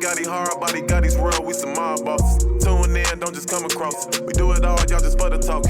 Gotti, hard body, Gotti's world, we some mob bosses. Tune in, don't just come across. We do it all, y'all just for the talk.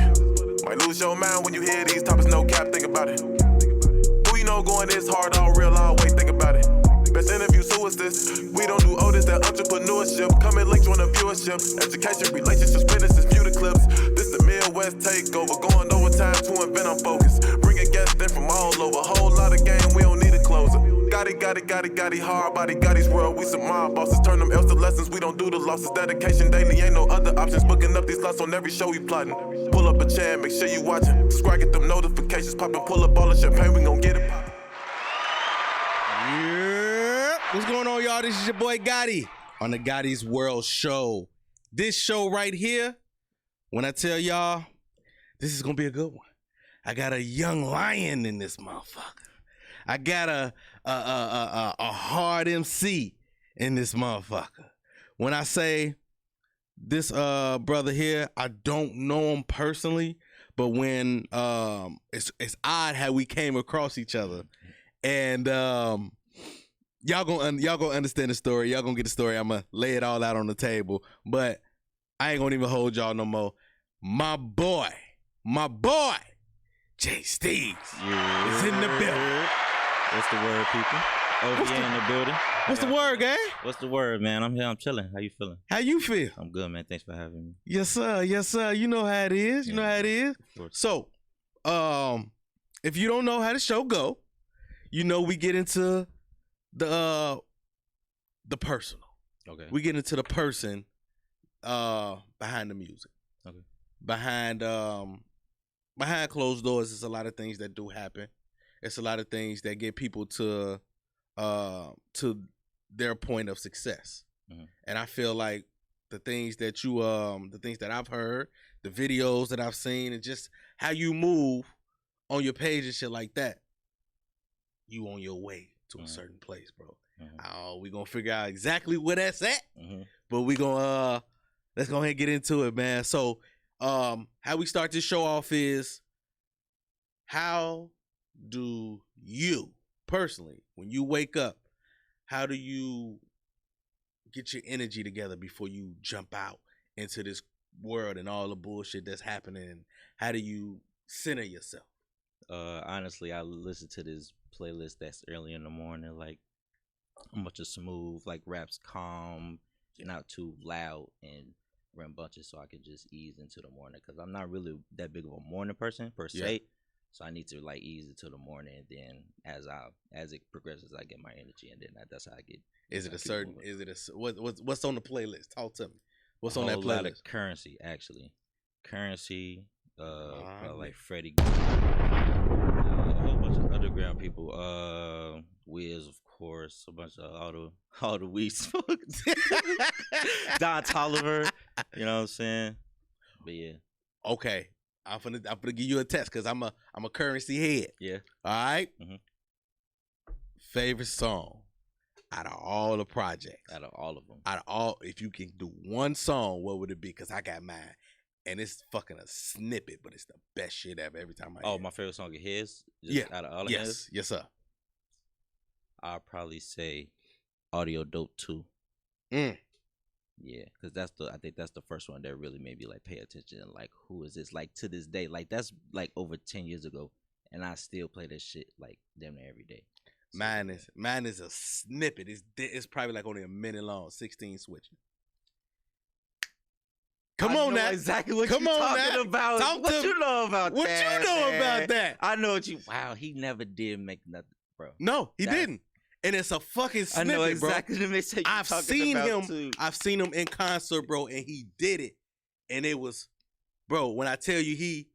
Might lose your mind when you hear these topics, no cap, think about it. Who you know going this hard, all real, all wait, think about it. Best interview, so is this. We don't do all this, that entrepreneurship. Come and link, join the viewership. Education, relationships, businesses, view the clips. This the Midwest takeover, going overtime to invent on focus. Bringing guests in from all over, whole lot of game, we don't need a closer. Gotti, hard body, Gotti's world, we some mob bosses. Turn them L's to lessons, we don't do the losses. Dedication daily, ain't no other options. Booking up these slots on every show we plotting. Pull up a chair, make sure you watching. Subscribe, get them notifications popping. Pull up all the champagne, we gon' get it poppin'. Yeah. What's going on, y'all? This is your boy Gotti on the Gotti's World Show. This show right here, when I tell y'all, this is gonna be a good one. I got a young lion in this motherfucker. I got a hard MC in this motherfucker. When I say this brother here, I don't know him personally, but when it's odd how we came across each other. And y'all gonna understand the story. Y'all gonna get the story. I'm gonna lay it all out on the table. But I ain't gonna even hold y'all no more. My boy, Jay Steez is in the building. What's the word, people? OVA in the building. What's the word, gang? What's the word, man? I'm here. I'm chilling. How you feeling? How you feel? I'm good, man. Thanks for having me. Yes, sir. Yes, sir. You know how it is. You know how it is. So, if you don't know how the show go, you know we get into the personal. Okay. We get into the person behind the music. Okay. Behind closed doors, there's a lot of things that do happen. It's a lot of things that get people to their point of success. Mm-hmm. And I feel like the things that I've heard, the videos that I've seen, and just how you move on your page and shit like that, you on your way to a certain place, bro. Mm-hmm. We gonna figure out exactly where that's at, but we gonna let's go ahead and get into it, man. So how we start this show off is, how do you personally, when you wake up, how do you get your energy together before you jump out into this world and all the bullshit that's happening? How do you center yourself? Honestly, I listen to this playlist that's early in the morning, like a bunch of smooth, like raps, calm, not too loud, and rambunctious, so I can just ease into the morning, because I'm not really that big of a morning person per se. So I need to like ease into the morning, and then as it progresses, I get my energy, and then that's how I get. What's on the playlist? Talk to me. What's on that playlist? Lot of Currency, actually. Currency, like Freddie, a whole bunch of underground people. Wiz, of course, a bunch of all the weed smokers. Don Tolliver, you know what I'm saying? But yeah. Okay. I'm gonna give you a test, because I'm a Currency head. Yeah. All right. Mm-hmm. Favorite song out of all the projects? Out of all of them. If you can do one song, what would it be? Because I got mine, and it's fucking a snippet, but it's the best shit ever. Every time I hear it. My favorite song of his? Out of all of his? Yes, sir. I'll probably say Audio Dope 2. Yeah, because I think that's the first one that really made me like pay attention and like, who is this? Like, to this day, like that's like over 10 years ago, and I still play that shit like damn near every day. So, mine is a snippet. It's probably like only a minute long, 16 switching. Come on now. Exactly what you're talking about. What you know about that? What you know about that? I know what you. Wow, he never did make nothing, bro. No, he didn't. And it's a fucking snippet, I know exactly bro. The mistake I've seen him. Too. I've seen him in concert, bro, and he did it. And it was, bro, when I tell you he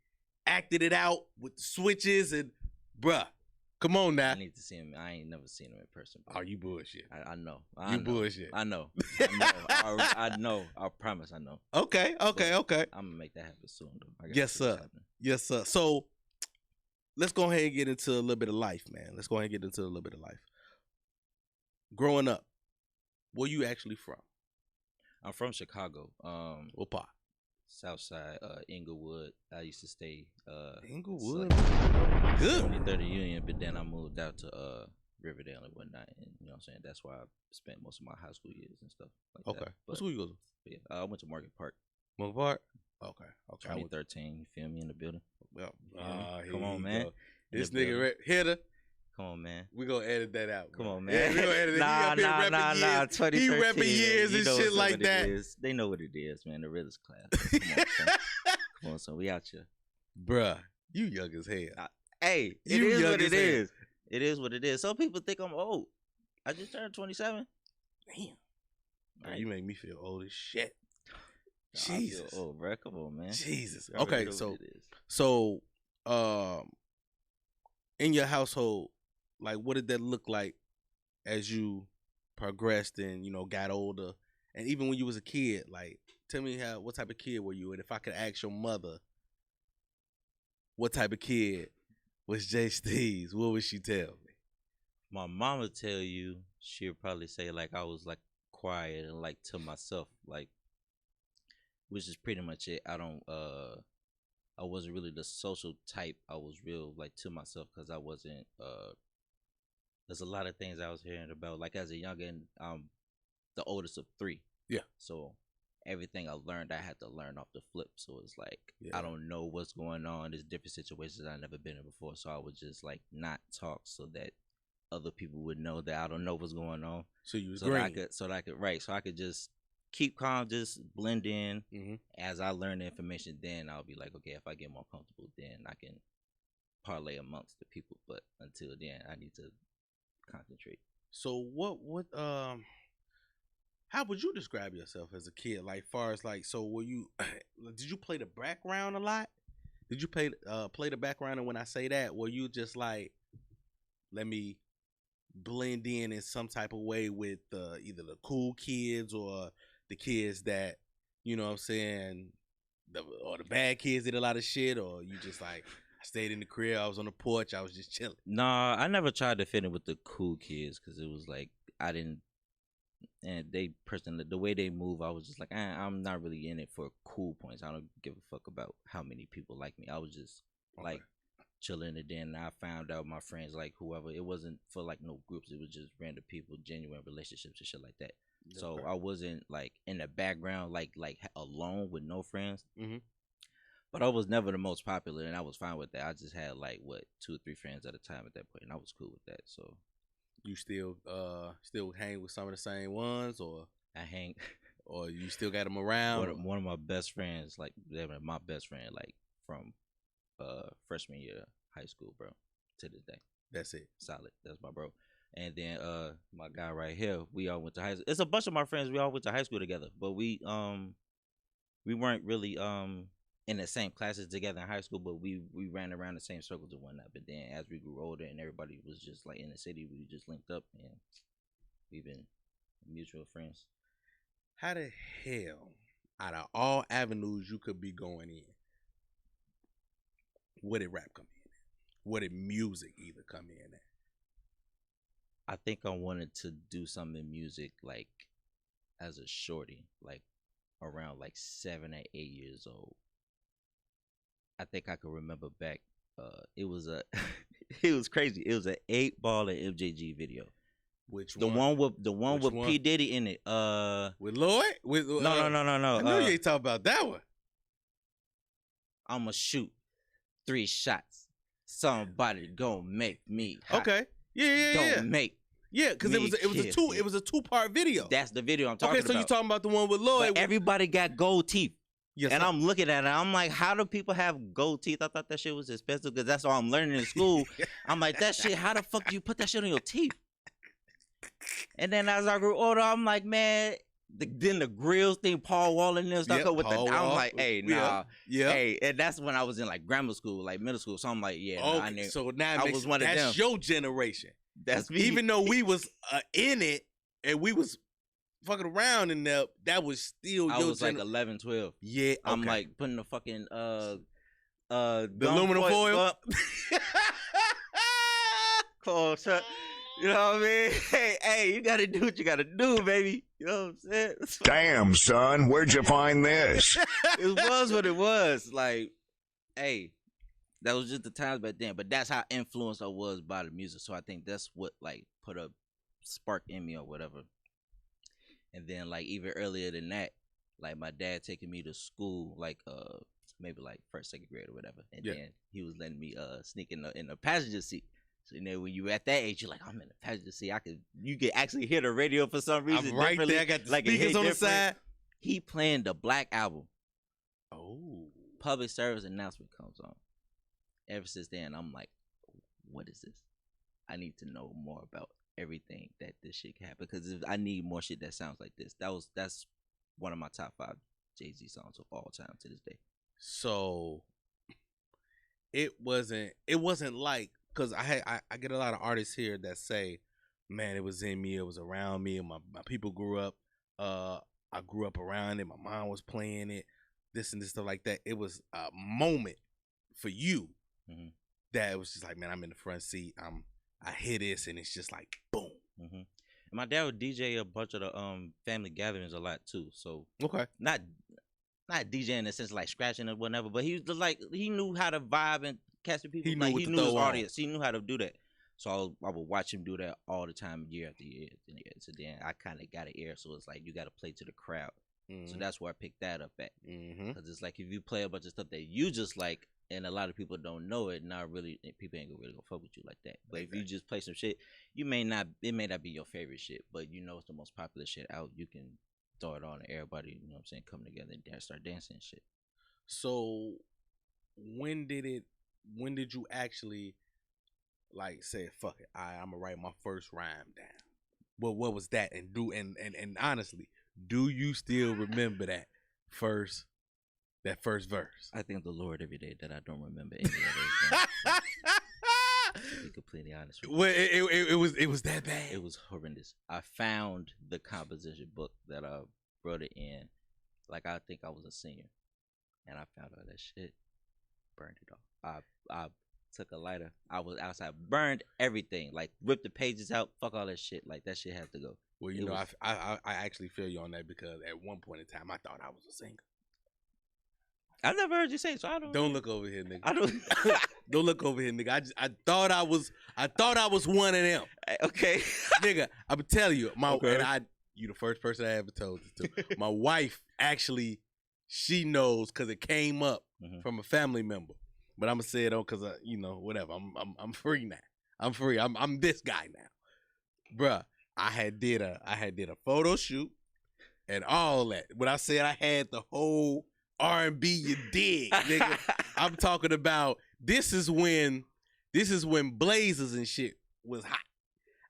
acted it out with the switches and, bruh, come on now. I need to see him. I ain't never seen him in person, bro. Oh, you bullshit. I know. Bullshit. I know. I know. I promise I know. Okay. I'm going to make that happen soon, though. Yes, sir. Yes, sir. So let's go ahead and get into a little bit of life, man. Growing up, where you actually from? I'm from Chicago. What part? South Side, Inglewood. I used to stay Inglewood. Like Good. 23rd Union, but then I moved out to Riverdale and whatnot, and you know what I'm saying. That's why I spent most of my high school years and stuff like Okay. that. What school you go to? Yeah, I went to Market Park. Market Park. Okay. 2013. You feel me in the building? Well, Come on, man. This nigga hitter. Come on, man. We gonna edit that out. Come on, Yeah, man. we gonna edit it. Nah. He 2013. repping years and shit like that. They know what it is, man. The realest class. Come on, son. Come on, son. We out here. Bruh, you young as hell. Hey, it is what it is. It is what it is. Some people think I'm old. I just turned 27. Damn. Bro, you make me feel old as shit. No, Jesus. I feel old, bro. Come on, man. Jesus. I already Okay, know what it is. so in your household, like what did that look like as you progressed and, you know, got older? And even when you was a kid, like tell me what type of kid were you? And if I could ask your mother what type of kid was Jay Steez, what would she tell me? My mom would tell you, she'll probably say like I was like quiet and like to myself, like, which is pretty much it. I wasn't really the social type. I was real like to myself because I wasn't. There's a lot of things I was hearing about. Like as a youngin, I'm the oldest of 3. Yeah. So everything I learned, I had to learn off the flip. So it's like I don't know what's going on. There's different situations I've never been in before. So I would just like not talk so that other people would know that I don't know what's going on. So you was so green. that I could just keep calm, just blend in. Mm-hmm. As I learn the information, then I'll be like, okay, if I get more comfortable, then I can parlay amongst the people. But until then, I need to concentrate. So how would you describe yourself as a kid? Like far as like, so were you, did you play the background a lot? Did you play the background? And when I say that, were you just like, let me blend in some type of way with either the cool kids or the kids that, you know what I'm saying, or the bad kids did a lot of shit, or you just like, I stayed in the crib, I was on the porch, I was just chilling? Nah, I never tried to fit in with the cool kids because it was like, I didn't, and they personally, the way they move, I was just like, I'm not really in it for cool points. I don't give a fuck about how many people like me. I was just like chilling, and then I found out my friends, like whoever, it wasn't for like no groups, it was just random people, genuine relationships and shit like that. So I wasn't like in the background, like alone with no friends. Mm-hmm. But I was never the most popular, and I was fine with that. I just had like 2 or 3 friends at a time at that point, and I was cool with that. So you still hang with some of the same ones, or I hang, or you still got them around? One of my best friends, like my best friend, like from freshman year of high school, bro, to this day. That's it. Solid. That's my bro. And then my guy right here, we all went to high school. It's a bunch of my friends. We all went to high school together, but we weren't really in the same classes together in high school, but we ran around the same circles and whatnot. But then as we grew older and everybody was just like in the city, we just linked up and we've been mutual friends. How the hell, out of all avenues you could be going in, where did rap come in? Where did music either come in at? I think I wanted to do something in music like as a shorty, like around like 7 or 8 years old. I think I can remember back. It was it was crazy. It was an 8-ball and MJG video. Which the one? The one with P Diddy in it. With Lloyd? No. I knew you ain't talking about that one. I'ma shoot 3 shots. Somebody gonna make me hot. Okay. Yeah. Don't make. Yeah, because it was a 2-part video. That's the video I'm talking about. Okay, so you talking about the one with Lloyd? But everybody got gold teeth. Yes, and I'm looking at it, I'm like, how do people have gold teeth? I thought that shit was expensive because that's all I'm learning in school. I'm like, that shit, how the fuck do you put that shit on your teeth? And then as I grew older, I'm like, man, then the grills thing, Paul Wall and them stuff with I'm like, hey, nah. Yeah. Hey, and that's when I was in like grammar school, like middle school. So I'm like, yeah, okay, nah, I knew. So now I was one of them. That's your generation. That's me. Even though we was in it and we was fucking around in there, that was still I was like 11, 12. Yeah, okay. I'm like putting the fucking the aluminum foil. Close up. You know what I mean? Hey, you gotta do what you gotta do, baby. You know what I'm saying? Damn, son, where'd you find this? It was what it was. Like, hey, That was just the times back then. But that's how influenced I was by the music. So I think that's what like put a spark in me or whatever. And then like even earlier than that, like my dad taking me to school, like maybe like first, second grade or whatever. And then he was letting me sneak in the passenger seat. So then when you at that age, you're like, I'm in the passenger seat. You can actually hear the radio for some reason. I'm right there. I got the speakers on the side. He playing the Black Album. Oh. Public service announcement comes on. Ever since then, I'm like, what is this? I need to know more about everything that this shit can happen, because I need more shit that sounds like this. That's one of my top 5 Jay-Z songs of all time to this day. So it wasn't like, because I get a lot of artists here that say, man, it was in me, it was around me, and my people grew up. I grew up around it. My mom was playing it, this and this stuff like that. It was a moment for you that it was just like, man, I'm in the front seat. I hear this, and it's just like boom. And my dad would DJ a bunch of the family gatherings a lot too. So not DJ in the sense like scratching or whatever, but he was just like, he knew how to vibe and catch the people. He knew his audience. He knew how to do that. So I would watch him do that all the time, year after year. So then I kind of got an ear. So it's like you got to play to the crowd. So that's where I picked that up at. Because it's like if you play a bunch of stuff that you just like, and a lot of people don't know it, not really, people ain't really gonna fuck with you like that. But if you just play some shit, it may not be your favorite shit, but you know it's the most popular shit out. You can throw it on, and everybody, you know what I'm saying, come together and start dancing and shit. So when did you actually like say, fuck it, I'm gonna write my first rhyme down? What was that? And honestly, do you still remember that first verse? I thank the Lord every day that I don't remember any of those things. To be completely honest with you. Well, it was that bad. It was horrendous. I found the composition book that I wrote it in. Like I think I was a senior, and I found all that shit, burned it off. I took a lighter. I was outside, burned everything, like ripped the pages out. Fuck all that shit. Like that shit had to go. Well, you know, I actually feel you on that, because at one point in time I thought I was a singer. I never heard you say it, so I don't. Don't look over here, nigga. I don't. Don't look over here, nigga. I thought I was one of them. Okay, nigga. I'm telling you, you the first person I ever told this to. My wife actually, she knows because it came up from a family member. But I'm gonna say it on because whatever. I'm free now. I'm free. I'm this guy now, bruh. I had did a photo shoot and all that. When I said I had the whole R&B you dig, nigga. I'm talking about this is when blazers and shit was hot.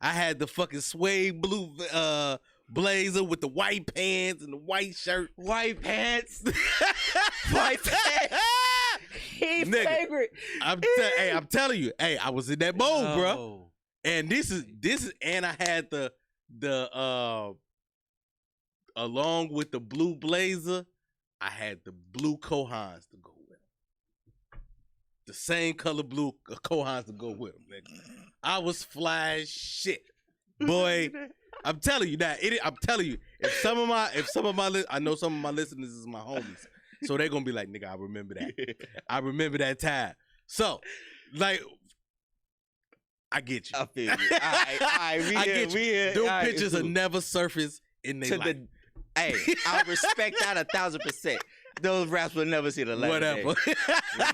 I had the fucking suede blue blazer with the white pants and the white shirt. White pants. White pants. His favorite. I'm telling you, I was in that mode, bro. And this is and I had the along with the blue blazer, I had the blue Kohans to go with them. The same color blue Kohans to go with them, nigga. I was fly as shit, boy. I'm telling you that. I'm telling you, if some of my I know some of my listeners is my homies, so they're gonna be like, nigga, I remember that. I remember that time. So, like, I get you. I feel you. I get you. Those pictures will never surface in their life. Hey, I respect that 1,000%. Those raps will never see the light of day. Will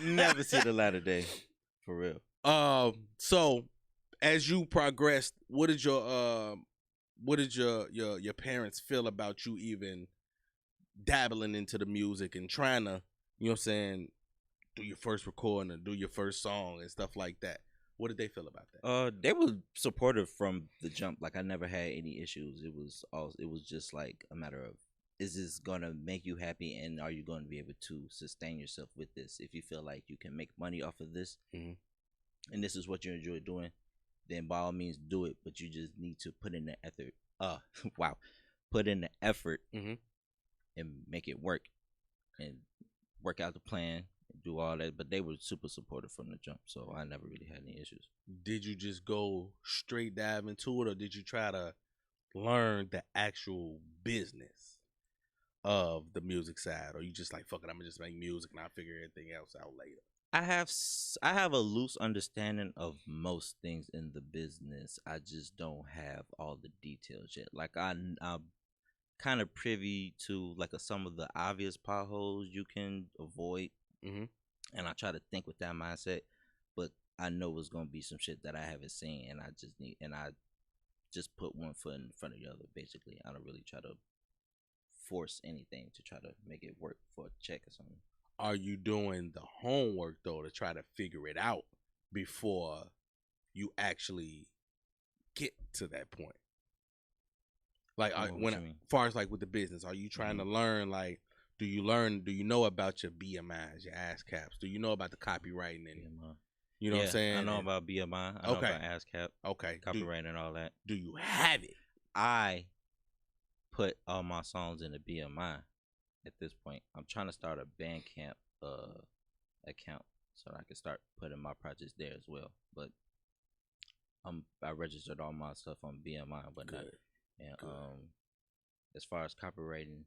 never see the light of day. For real. So as you progressed, what did your parents feel about you even dabbling into the music and trying to, you know what I'm saying, do your first recording or do your first song and stuff like that? What did they feel about that? They were supportive from the jump. Like I never had any issues. It was just like a matter of, is this gonna make you happy, and are you gonna be able to sustain yourself with this? If you feel like you can make money off of this, and this is what you enjoy doing, then by all means do it. But you just need to put in the effort. Put in the effort and make it work, and work out the plan. Do all that, but they were super supportive from the jump, so I never really had any issues. Did you just go straight dive into it, or did you try to learn the actual business of the music side, or you just like, fuck it, I'm gonna just make music and I'll figure everything else out later? I have a loose understanding of most things in the business. I just don't have all the details yet. Like I'm kind of privy to like some of the obvious potholes you can avoid, Mhm. and I try to think with that mindset. But I know it's gonna be some shit that I haven't seen, and I just put one foot in front of the other. Basically, I don't really try to force anything to try to make it work for a check or something. Are you doing the homework though to try to figure it out before you actually get to that point? Like What you mean? far as like with the business, are you trying to learn like do you know about your BMIs, your ASCAPs? Do you know about the copywriting and BMI. you know what I'm saying? I know about BMI. I know about ASCAP, Okay. copyright, and all that. Do you have it? I put all my songs in the BMI at this point. I'm trying to start a Bandcamp account so I can start putting my projects there as well. But I registered all my stuff on BMI, but not. And as far as copywriting,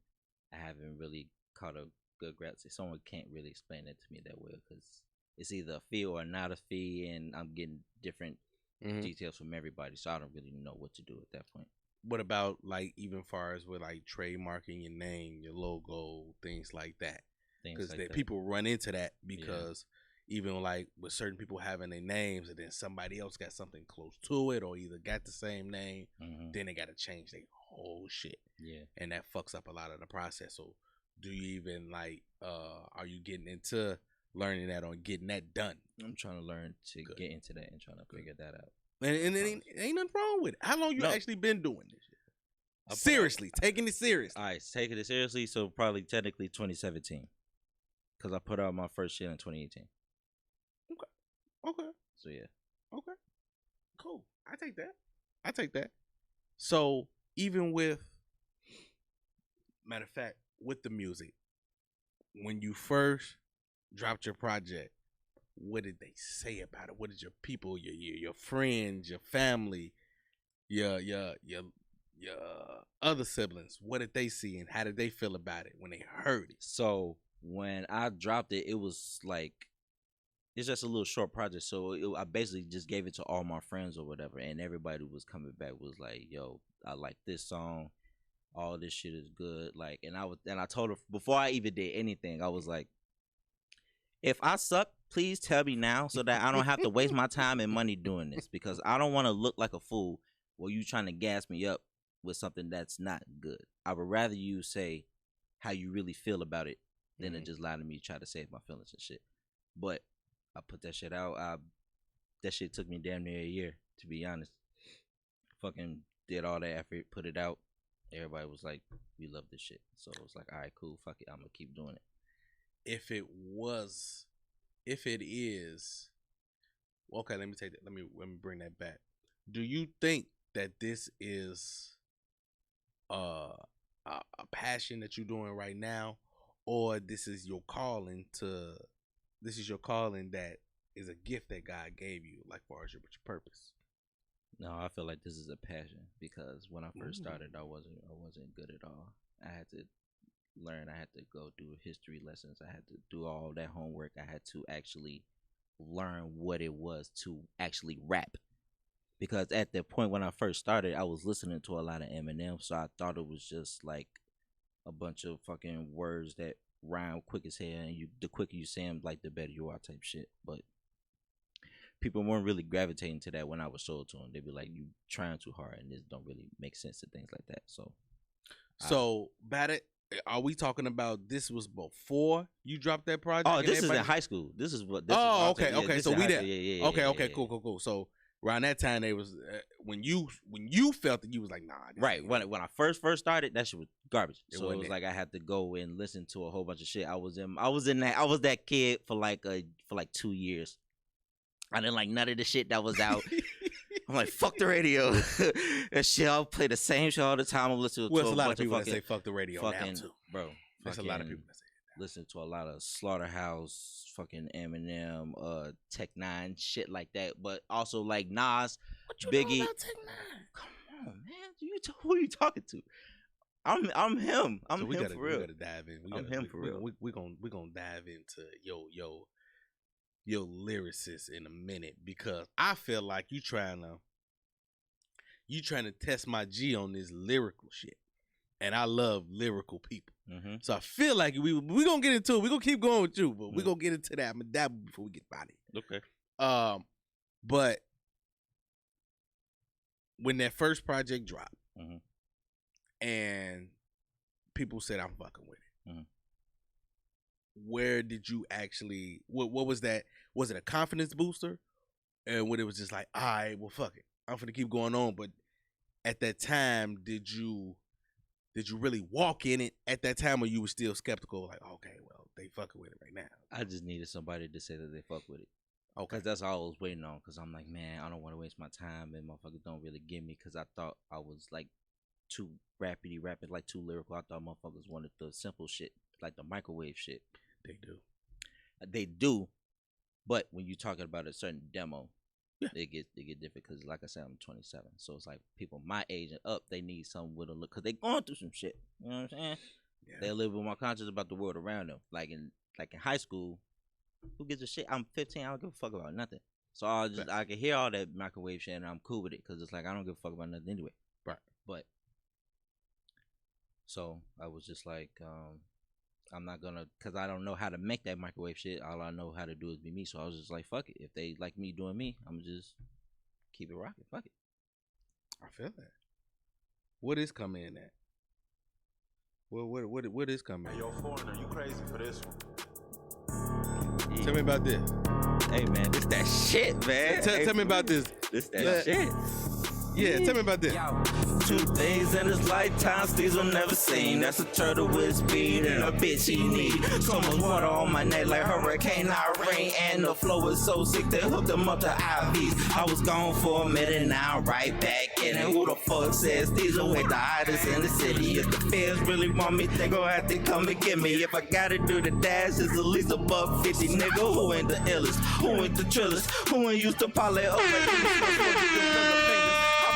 I haven't really caught a good grasp. Someone can't really explain it to me that well because it's either a fee or not a fee, and I'm getting different details from everybody, so I don't really know what to do at that point. What about like even far as with like trademarking your name, your logo, things like that? Because like people run into that because even like with certain people having their names and then somebody else got something close to it or either got the same name, then they got to change their whole shit. Yeah. And that fucks up a lot of the process. So do you even like, are you getting into learning that or getting that done? I'm trying to learn to get into that and trying to figure that out. And it ain't nothing wrong with it. How long you actually been doing this shit? Seriously, taking it seriously. All right, taking it seriously. So probably technically 2017, because I put out my first shit in 2018. Okay. So yeah. Okay. Cool. I take that. So even with, matter of fact, with the music, when you first dropped your project, what did they say about it? What did your people, your friends, your family, your other siblings, what did they see and how did they feel about it when they heard it? So when I dropped it, it was like, it's just a little short project. So I basically just gave it to all my friends or whatever, and everybody who was coming back was like, "Yo, I like this song. All this shit is good." Like, and I told her before I even did anything, I was like, if I suck, please tell me now so that I don't have to waste my time and money doing this, because I don't want to look like a fool while you trying to gas me up with something that's not good. I would rather you say how you really feel about it than to just lie to me, try to save my feelings and shit. But I put that shit out. That shit took me damn near a year, to be honest. Fucking did all that effort, put it out. Everybody was like, "We love this shit." So it was like, all right, cool, fuck it, I'm gonna keep doing it. If it is, okay, let me bring that back. Do you think that this is a passion that you're doing right now, or this is your calling that is a gift that God gave you, like far as your purpose? No, I feel like this is a passion, because when I first started, I wasn't good at all. I had to learn. I had to go do history lessons. I had to do all that homework. I had to actually learn what it was to actually rap, because at that point when I first started, I was listening to a lot of Eminem, so I thought it was just like a bunch of fucking words that rhyme quick as hell, and the quicker you say them, like the better you are type shit. But people weren't really gravitating to that when I was sold to them. They'd be like, "You trying too hard, and this don't really make sense," and things like that. So about it. Are we talking about this was before you dropped that project? Oh, this is in high school. This is what. Okay. So we there. Yeah. Okay. Cool. So around that time, they was when you felt that you was like, nah. Right. When I first started, that shit was garbage. So it was like I had to go and listen to a whole bunch of shit. I was that kid for like 2 years. I didn't like none of the shit that was out. I'm like, fuck the radio. That shit, I'll play the same shit all the time. I'm listening to a lot of people that say fuck the radio now too. Bro, there's a lot of people that say that. Listen to a lot of Slaughterhouse, fucking Eminem, Tech Nine, shit like that. But also like Nas, what you Biggie. Know about Tech Nine? Come on, man. Who are you talking to? I'm him. I'm him for real. We gotta dive in. I'm him for real. We gonna dive into yo. your lyricist in a minute, because I feel like you trying to test my G on this lyrical shit, and I love lyrical people. So I feel like we gonna get into it. We gonna keep going with you, but we gonna get into that. I'm gonna dabble before we get out of here. Okay. But when that first project dropped, and people said I'm fucking with it, where did you actually? What was that? Was it a confidence booster, and when it was just like, all right, well, fuck it, I'm gonna keep going on? But at that time, did you really walk in it at that time, or you were still skeptical? Like, okay, well, they fucking with it right now. I just needed somebody to say that they fuck with it. Okay. Cause that's all I was waiting on. Cause I'm like, man, I don't want to waste my time, and motherfuckers don't really get me. Cause I thought I was like too rapid, like too lyrical. I thought motherfuckers wanted the simple shit, like the microwave shit. They do, but when you're talking about a certain demo, they get different. Cause like I said, I'm 27, so it's like people my age and up, they need something with a look. Cause they going through some shit. You know what I'm saying? Yeah. They live with more conscious about the world around them. Like in high school. Who gives a shit? I'm 15. I don't give a fuck about nothing. So I can hear all that microwave shit, and I'm cool with it because it's like I don't give a fuck about nothing anyway. Right. But so I was just like, I'm not gonna, cause I don't know how to make that microwave shit. All I know how to do is be me. So I was just like, fuck it. If they like me doing me, I'm just keep it rocking. Fuck it. I feel that. What is coming in at? What is coming? Hey, yo, foreigner, you crazy for this one? Yeah. Tell me about this. Hey man, this that shit, man. Tell me about this. This that shit. Yeah, tell me about this. Two things in his lifetime, Steve's will never seen. That's a turtle with speed and a bitch he need. So much water on my neck like Hurricane Irene. And the flow was so sick they hooked him up to IVs. I was gone for a minute, now I'm right back in it. Who the fuck says Steve's ain't the hottest in the city? If the feds really want me, they gon' have to come and get me. If I gotta do the dash, it's at least above 50. Nigga, who ain't the illest? Who ain't the trillest? Who ain't used to parlay up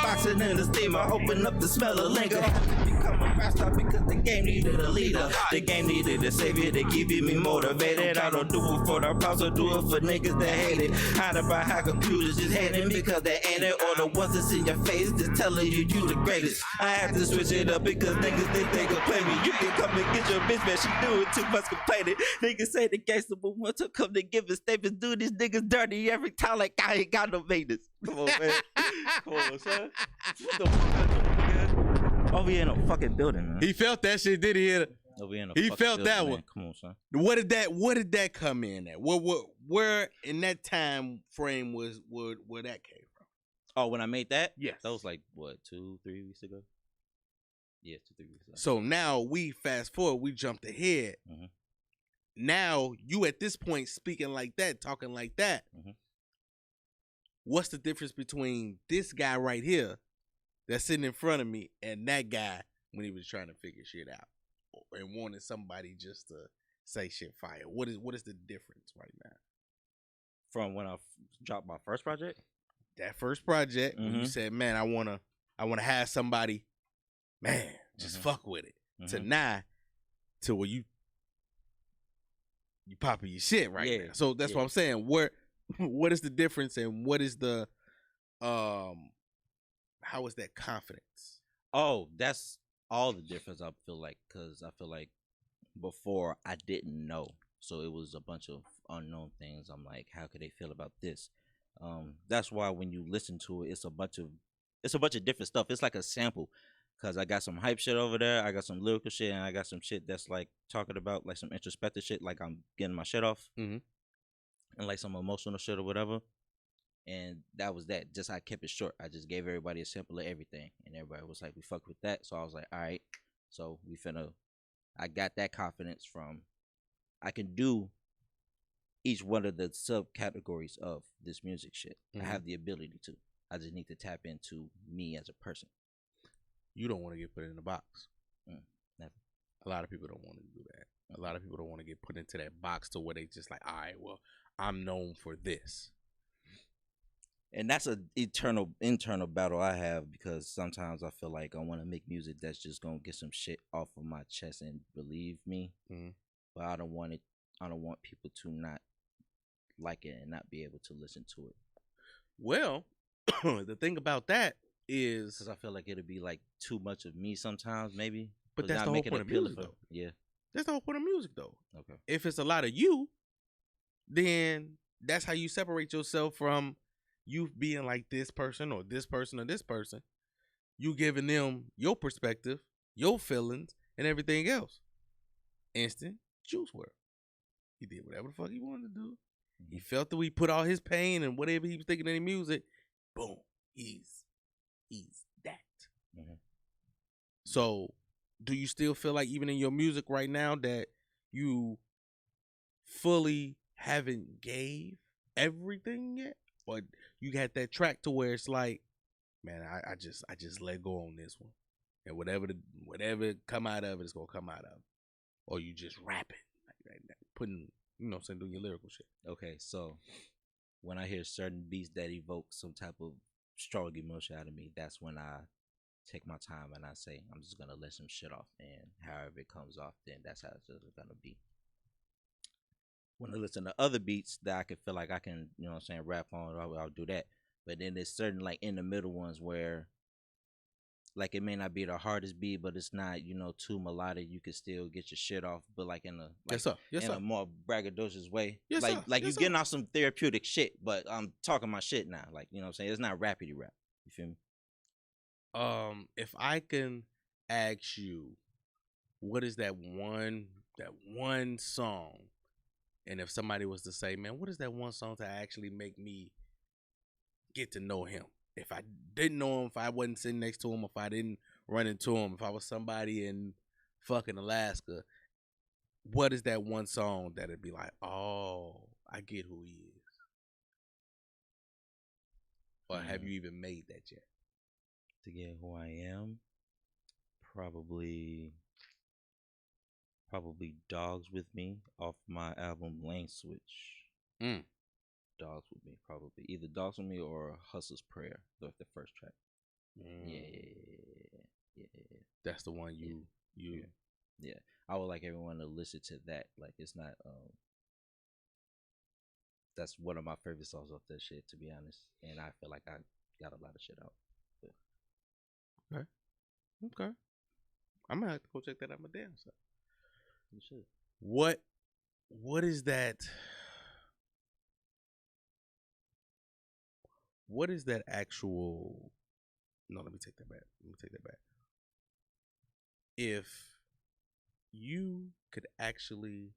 boxing in the steamer, open up the smell of liquor. Become a rap star because the game needed a leader. The game needed a savior to keep me motivated. I don't do it for the props, I do it for niggas that hate it. How about how computers just hating because they ain't it, or the ones that's in your face just telling you the greatest. I have to switch it up because niggas think they can play me. You can come and get your bitch, man, she doing too much complaining. Niggas say the gangster but want to come to give a statement. Do these niggas dirty every time like I ain't got no maintenance. Come on, man. Come on, son. What the fuck? Over here in a fucking building, man. He felt that shit, did he? Over here in a he fucking felt building, that man. one. Come on, son. What did that come in at? Where in that time frame was where that came from? Oh, when I made that? Yes. That was like what, 2-3 weeks ago? Yeah, 2-3 weeks ago. So now we fast forward, we jumped ahead. Mm-hmm. Now you at this point speaking like that, talking like that. Mm-hmm. What's the difference between this guy right here that's sitting in front of me and that guy when he was trying to figure shit out and wanted somebody just to say shit fire? What is the difference right now? From when I dropped my first project? That first project, when you said, man, I wanna have somebody, man, just fuck with it. To now, to where you popping your shit right now. So that's what I'm saying. What is the difference, and what is the how is that confidence? Oh, that's all the difference, I feel like, because I feel like before I didn't know, so it was a bunch of unknown things. I'm like, how could they feel about this? That's why when you listen to it, it's a bunch of different stuff. It's like a sample, because I got some hype shit over there, I got some lyrical shit, and I got some shit that's like talking about like some introspective shit, like I'm getting my shit off. And like some emotional shit or whatever. And that was that. Just I kept it short. I just gave everybody a sample of everything. And everybody was like, we fuck with that. So I was like, all right. So I got that confidence from, I can do each one of the subcategories of this music shit. I have the ability to. I just need to tap into me as a person. You don't want to get put in a box. Never. A lot of people don't want to do that. A lot of people don't want to get put into that box to where they just like, all right, well, I'm known for this. And that's an internal battle I have, because sometimes I feel like I want to make music that's just gonna get some shit off of my chest and believe me. But I don't want people to not like it and not be able to listen to it. Well, the thing about that is, Because I feel like it'll be like too much of me sometimes, maybe. but that's the whole point of music, though. Yeah. That's the whole point of music, though. Okay. If it's a lot of you, then that's how you separate yourself from you being like this person or this person or this person. You giving them your perspective, your feelings, and everything else. Instant Juice WRLD. He did whatever the fuck he wanted to do. He felt that he put all his pain and whatever he was thinking in the music. Boom. He's that. Mhm. So, do you still feel like even in your music right now that you fully haven't gave everything yet? Or you got that track to where it's like, man, I just let go on this one. And whatever come out of it is gonna come out of it. Or you just rapping. Like putting, you know what I'm saying, doing your lyrical shit. Okay, so when I hear certain beats that evoke some type of strong emotion out of me, that's when I take my time and I say, I'm just gonna let some shit off, and however it comes off, then that's how it's just gonna be. When I listen to other beats that I can feel like I can, you know what I'm saying, rap on, I'll do that. But then there's certain like in the middle ones where like it may not be the hardest beat, but it's not, you know, too melodic. You can still get your shit off, but like in a Yes, sir. Yes, in sir. a more braggadocious way. Yes, like sir. like Yes, you getting off some therapeutic shit, but I'm talking my shit now. Like, you know what I'm saying? It's not rappity rap. You feel me? If I can ask you, what is that one song? And if somebody was to say, man, what is that one song to actually make me get to know him? If I didn't know him, if I wasn't sitting next to him, if I didn't run into him, if I was somebody in fucking Alaska, what is that one song that'd be like, oh, I get who he is? Or have you even made that yet? To get who I am, probably Dogs with Me off my album Lane Switch. Dogs with Me, probably either Dogs with Me or Hustler's Prayer, the first track. Yeah. That's the one Yeah. I would like everyone to listen to that. Like, it's not that's one of my favorite songs off that shit, to be honest. And I feel like I got a lot of shit out. But Okay. I'm gonna have to go check that out my damn self. you should. What is that? What is that actual? No, let me take that back. If you could actually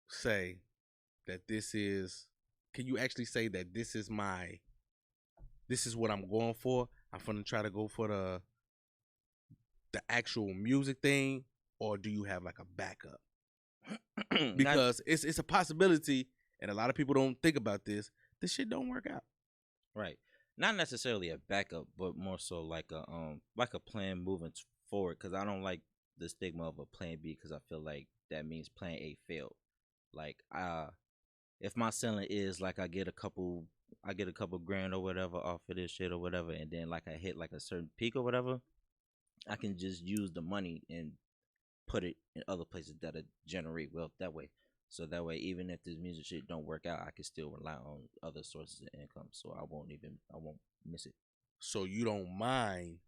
say that can you actually say that this is what I'm going for? I'm gonna try to go for the actual music thing, or do you have like a backup? Because it's a possibility, and a lot of people don't think about this. This shit don't work out. Right. Not necessarily a backup, but more so like a plan moving forward. Because I don't like the stigma of a plan B, because I feel like that means plan A failed. Like, if my ceiling is like I get a couple grand or whatever off of this shit or whatever, and then like I hit like a certain peak or whatever, I can just use the money and put it in other places that'll generate wealth that way. So that way, even if this music shit don't work out, I can still rely on other sources of income. So I won't miss it. So you don't mind.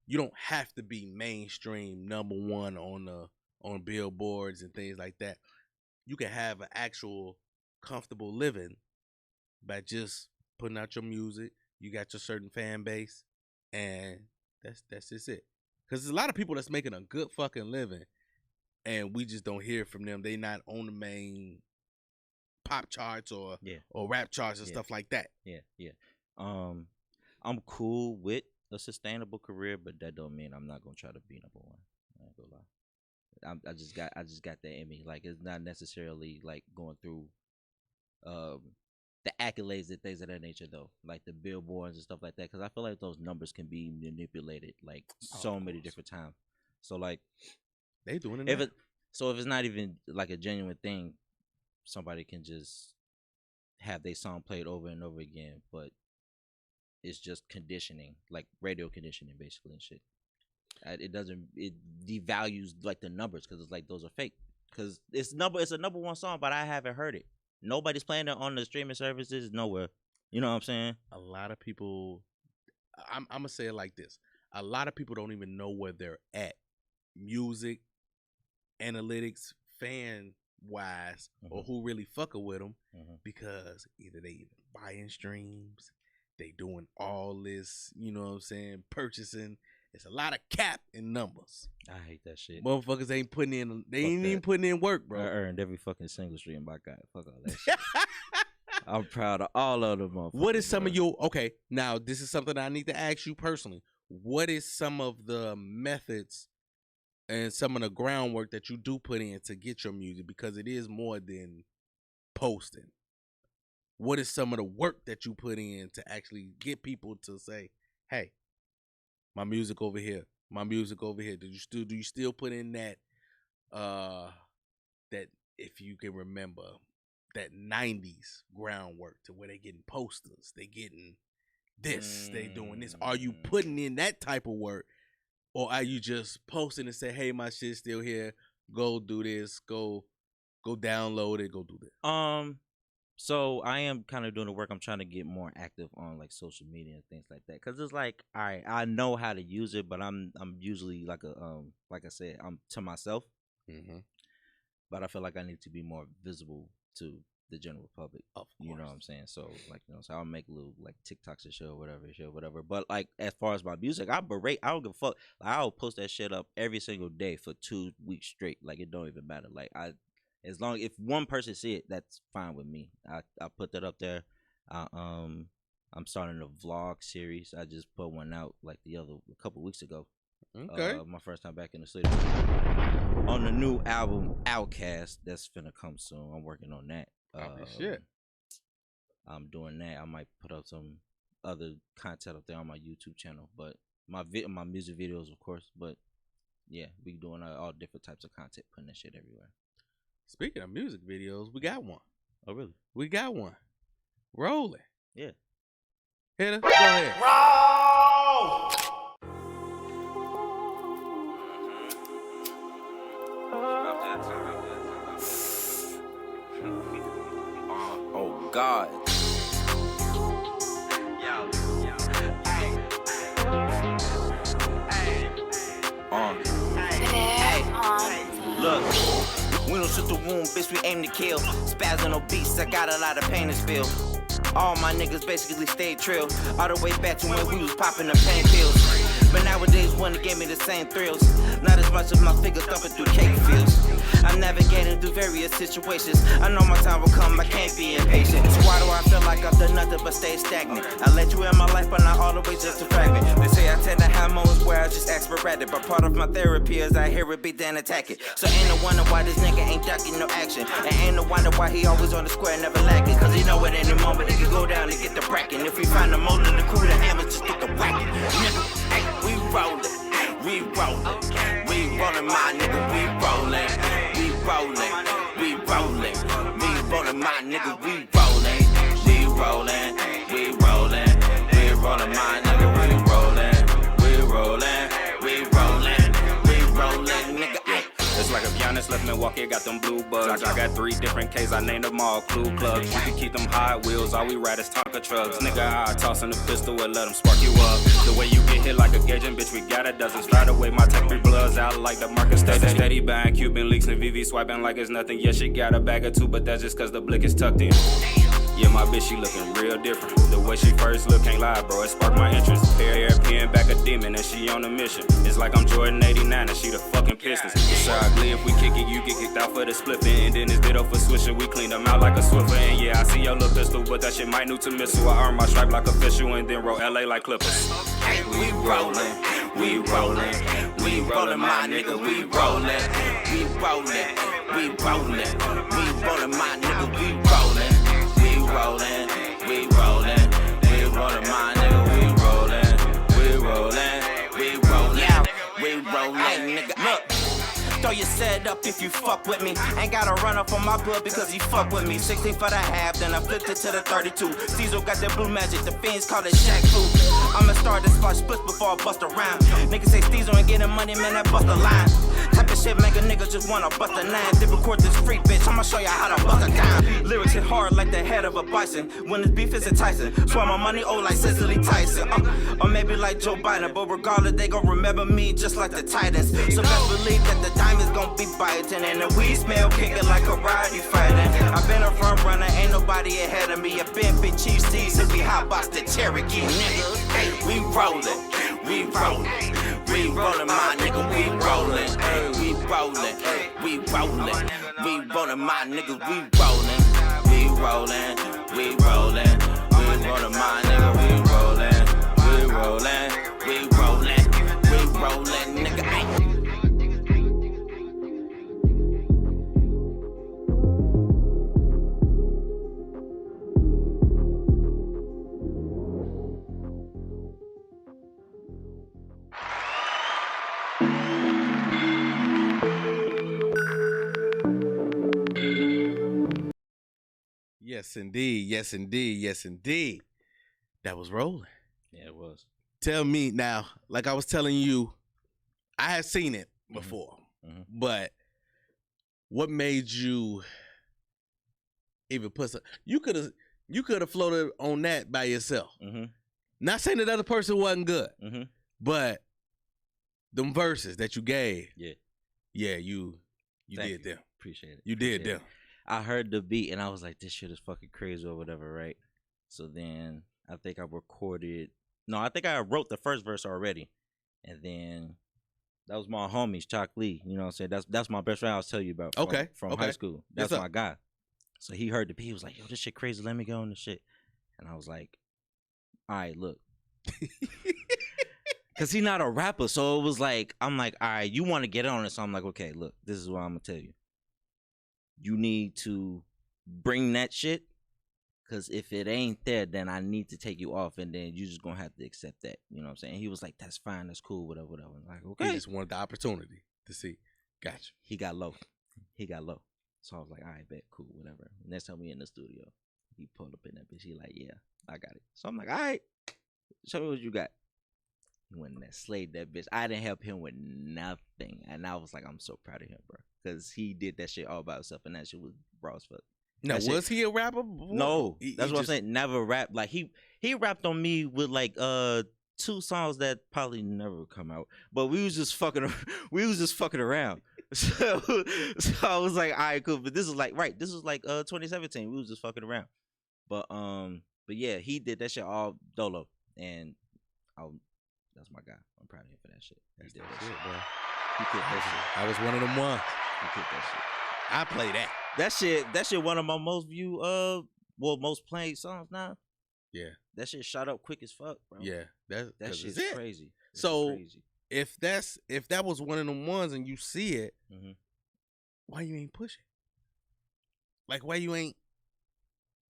You don't have to be mainstream #1 on billboards and things like that. You can have an actual comfortable living by just putting out your music. You got your certain fan base, and that's just it. Because there's a lot of people that's making a good fucking living, and we just don't hear from them. They not on the main pop charts or rap charts and stuff like that. Yeah. I'm cool with a sustainable career, but that don't mean I'm not gonna try to be #1. I ain't gonna lie. I just got that in me. Like, it's not necessarily like going through the accolades and things of that nature, though, like the billboards and stuff like that, because I feel like those numbers can be manipulated like so many different times. So like they doing it. If it's not even like a genuine thing, somebody can just have their song played over and over again, but it's just conditioning, like radio conditioning, basically, and shit. It devalues like the numbers, because it's like those are fake. Because it's a #1 song, but I haven't heard it. nobody's playing it on the streaming services. Nowhere. You know what I'm saying? A lot of people. I'm gonna say it like this: a lot of people don't even know where they're at, music, analytics, fan wise, or who really fucking with them, because either they even buying streams, they doing all this, you know what I'm saying, purchasing. It's a lot of cap in numbers. I hate that shit. Motherfuckers ain't putting in. They ain't even putting in work, bro. I earned every fucking single stream I got. Fuck all that shit. I'm proud of all of them motherfuckers. What is some of your, okay, now this is something I need to ask you personally. What is some of the methods and some of the groundwork that you do put in to get your music? Because it is more than posting. What is some of the work that you put in to actually get people to say, hey, my music over here, my music over here? Do you still put in that, that if you can remember, that 90s groundwork to where they getting posters, they getting this, they doing this? Are you putting in that type of work, or are you just posting and say, hey, my shit's still here, go do this, go download it, go do this? So I am kind of doing the work. I'm trying to get more active on like social media and things like that, because it's like, all right, I know how to use it, but I'm usually like like I said, I'm to myself, but I feel like I need to be more visible to the general public. You know what I'm saying? So like, you know, so I'll make little like TikToks and shit or whatever. But like, as far as my music, I don't give a fuck. Like, I'll post that shit up every single day for 2 weeks straight. Like, it don't even matter. Like, as long if one person see it, that's fine with me. I put that up there. I'm starting a vlog series. I just put one out like a couple weeks ago. Okay. My first time back in the city. On the new album Outcast that's finna come soon. I'm working on that. Shit. I'm doing that. I might put up some other content up there on my YouTube channel, but my music videos, of course. But yeah, we doing all different types of content, putting that shit everywhere. Speaking of music videos, we got one. Oh, really? We got one. Rolling. Yeah. Hit her. Go ahead. Roll! Oh, God. Look, we don't shoot the wound, bitch, we aim to kill. Spazzing obese, I got a lot of pain to spill. All my niggas basically stayed trill, all the way back to when we was popping the pain pills. But nowadays, one gave me the same thrills. Not as much as my figure thumping through cake fields. I'm navigating through various situations. I know my time will come, I can't be impatient. So why do I feel like I've done nothing but stay stagnant? I let you in my life, but not always just a fragment. They say I tend to have moments where I just act sporadic, but part of my therapy is I hear it beat then attack it. So ain't no wonder why this nigga ain't ducking no action. And ain't no wonder why he always on the square, never lacking. Cause he know at any moment he can go down and get the bracket. If we find the mold in the crew, the hammers just get the whacking. Nigga, hey, we rollin', we rollin', we rollin', my nigga, we rollin', we rollin', we rollin', we rollin', my nigga, we rollin', we rollin', we rollin', we rollin', my nigga, we rollin', we rollin', we rollin', we rollin', nigga. It's like if Giannis left Milwaukee, got them blue bugs. I got 3 different K's, I named them all Clue Clubs. We can keep them Hot Wheels, all we ride is Tonka trucks. Nigga, I toss in the pistol and let them spark you up. The way you get hit like a Gaijin, bitch, we got it. Doesn't slide away, my tech 3 bloods out like the market steady buying Cuban leaks and VV swiping like it's nothing. Yeah, she got a bag or 2, but that's just cause the blick is tucked in. Yeah, my bitch, she looking real different. The way she first look, can't lie, bro, it sparked my interest. Peeing back a demon and she on a mission. It's like I'm Jordan 89 and she the fucking Pistons. It's ugly if we kick it, you get kicked out for the spliffing. And then it's ditto for switching, we clean them out like a Swiffer. And yeah, I see your little pistol, but that shit might new to missile. I earn my stripe like official and then roll LA like Clippers. Hey, we rollin', we rollin', we rollin', my nigga, we rollin', we rollin', we rollin', we rollin', my nigga, we rollin'. Rollin', we rollin', we rollin', my nigga, we rollin', we rollin', we rollin', yeah, we rollin', nigga. Look, throw your set up if you fuck with me. Ain't gotta run up on my blood because he fuck with me. 16 for the half, then I flipped it to the 32. Steezo got that blue magic, the fiends call it Shaq Fu. I'ma start this spot splits before I bust a round. Niggas say Steezo ain't getting money, man, that bust a line. Type of shit make a nigga just wanna bust a 9. Then record this freak bitch, I'ma show you how to bust a dime. Lyrics hit hard like the head of a bison. When it's beef, it's enticing. Swear my money old like Cicely Tyson. Or maybe like Joe Biden. But regardless, they gon' remember me just like the Titans. So best believe that the diamonds gon' be biting. And the weed smell kicking like karate fighting. I've been a front runner, ain't nobody ahead of me. I been big cheese tees and we hot box the Cherokee, nigga. Hey, we rollin'. We rollin', we rollin', my nigga, we rollin', ay, we rollin', we rollin', we rollin', my niggas, we rollin', we rollin', we rollin', we rollin', my nigga, we rollin', we rollin', we rollin', we rollin', nigga, ay. Yes, indeed. Yes, indeed. Yes, indeed. That was rolling. Yeah, it was. Tell me now, like I was telling you, I had seen it before, but what made you even put some? You could have floated on that by yourself. Not saying that other person wasn't good, but them verses that you gave, you did them. Appreciate it. You did them. I heard the beat and I was like, this shit is fucking crazy or whatever, right? So then I think I wrote the first verse already. And then that was my homies, Chalk Lee. You know what I'm saying? That's my best friend I was telling you about from high school. That's my guy. So he heard the beat. He was like, yo, this shit crazy. Let me go on this shit. And I was like, all right, look. Because he's not a rapper. So it was like, I'm like, all right, you want to get on it. So I'm like, okay, look, this is what I'm going to tell you. You need to bring that shit, because if it ain't there, then I need to take you off, and then you just gonna have to accept that. You know what I'm saying? He was like, that's fine, that's cool, whatever, whatever. I'm like, okay. He just wanted the opportunity to see. Gotcha. He got low. So I was like, all right, bet, cool, whatever. Next time we in the studio, he pulled up in that bitch. He like, yeah, I got it. So I'm like, all right, show me what you got. He went and slayed that bitch. I didn't help him with nothing. And I was like, I'm so proud of him, bro. Because he did that shit all by himself, and that shit was raw as fuck. Now, was he a rapper? No. That's what I'm saying. Never rapped. Like, he rapped on me with, like, 2 songs that probably never come out. But we was just fucking around. So I was like, all right, cool. But this is like, right, this was like 2017. We was just fucking around. But yeah, he did that shit all dolo. And that's my guy. I'm proud of him for that shit. He did that shit, bro. He kicked that shit. I was one of them ones. He kicked that shit. I play that. That shit one of my most viewed, most played songs now. Yeah. That shit shot up quick as fuck, bro. Yeah. That shit's crazy. So if that was one of them ones and you see it, why you ain't pushing? Like, why you ain't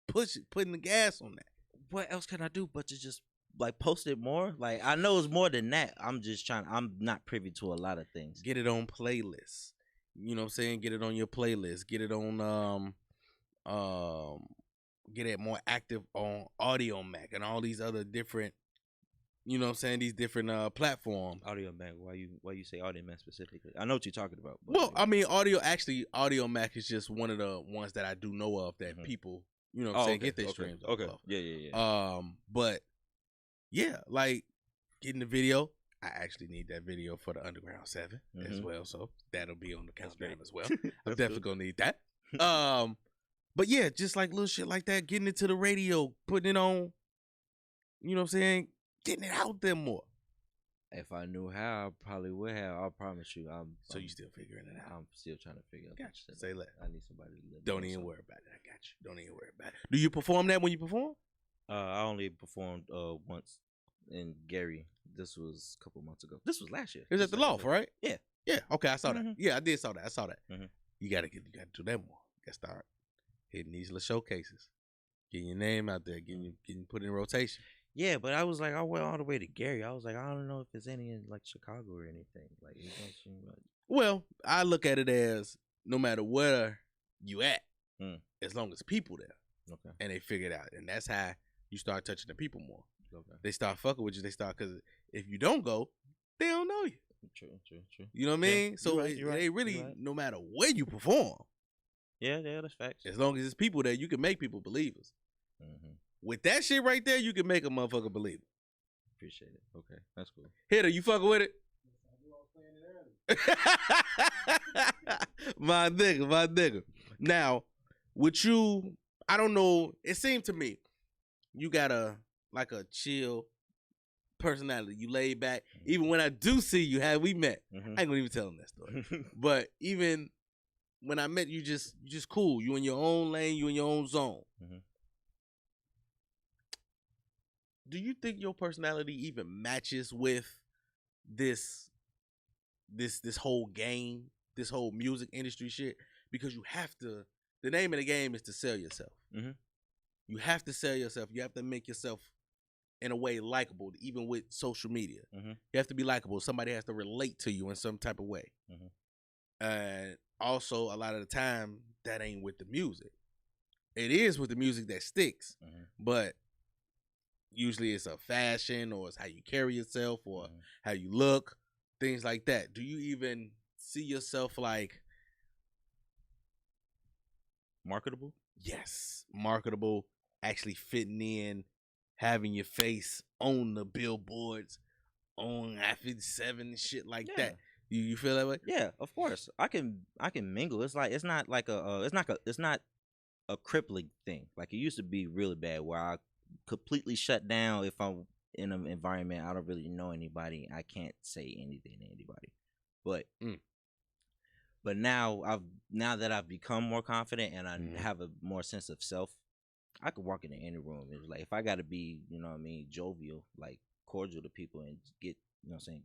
putting the gas on that? What else can I do but to just like post it more? Like, I know it's more than that. I'm not privy to a lot of things. Get it on playlists. You know what I'm saying? Get it on your playlist. Get it on get it more active on Audio Mac and all these other different, you know what I'm saying, these different platforms. Audio Mac, why you say Audio Mac specifically? I know what you're talking about. Well, I mean, Audio Mac is just one of the ones that I do know of that people, you know what I'm saying, get their streams. Okay. Yeah. But yeah, like getting the video. I actually need that video for the Underground 7 as well, so that'll be on the countdown as well. I'm definitely gonna need that. But yeah, just like little shit like that, getting it to the radio, putting it on, you know what I'm saying, getting it out there more. If I knew how, I probably would have. I promise you. So you still figuring it out? I'm still trying to figure out. Gotcha. Say less. I need somebody to live. Don't even worry about it. I got you. Don't even worry about it. Do you perform that when you perform? I only performed once in Gary. This was a couple months ago. This was last year. It was at the Loft, right? Yeah. Yeah. Okay, I saw that. Yeah, I did saw that. I saw that. You gotta do that more. You gotta start hitting these little showcases, getting your name out there, getting put in rotation. Yeah, but I was like, I went all the way to Gary. I was like, I don't know if there's any in like Chicago or anything. Like, you know, well, I look at it as no matter where you at, as long as people there, and they figure it out, and that's how you start touching the people more. Okay. They start fucking with you. They start, because if you don't go, they don't know you. True. You know what I mean? Yeah, so you're right, they really, no matter where you perform, Yeah, that's facts. As long as it's people there, you can make people believers. Mm-hmm. With that shit right there, you can make a motherfucker believe it. Appreciate it. Okay, that's cool. Hitter, you fucking with it? My nigga. Now, with you, I don't know. It seemed to me you got a chill personality. You laid back. Even when I do see you, have we met? Mm-hmm. I ain't gonna even tell them that story. But even when I met you, just cool. You in your own lane. You in your own zone. Mm-hmm. Do you think your personality even matches with this whole game, this whole music industry shit? Because you have to. The name of the game is to sell yourself. Mm-hmm. You have to sell yourself. You have to make yourself in a way likable, even with social media. Mm-hmm. You have to be likable. Somebody has to relate to you in some type of way. Mm-hmm. And also, a lot of the time, that ain't with the music. It is with the music that sticks, but usually it's a fashion, or it's how you carry yourself, or how you look, things like that. Do you even see yourself like marketable? Yes, marketable, actually fitting in, having your face on the billboards, on I-57 and shit like that. You feel that way? Yeah, of course. I can mingle. It's not like it's not a crippling thing. Like it used to be really bad where I completely shut down if I'm in an environment I don't really know anybody. I can't say anything to anybody. But now that I've become more confident and I have a more sense of self, I could walk into any room. It's like if I gotta be, jovial, like cordial to people and get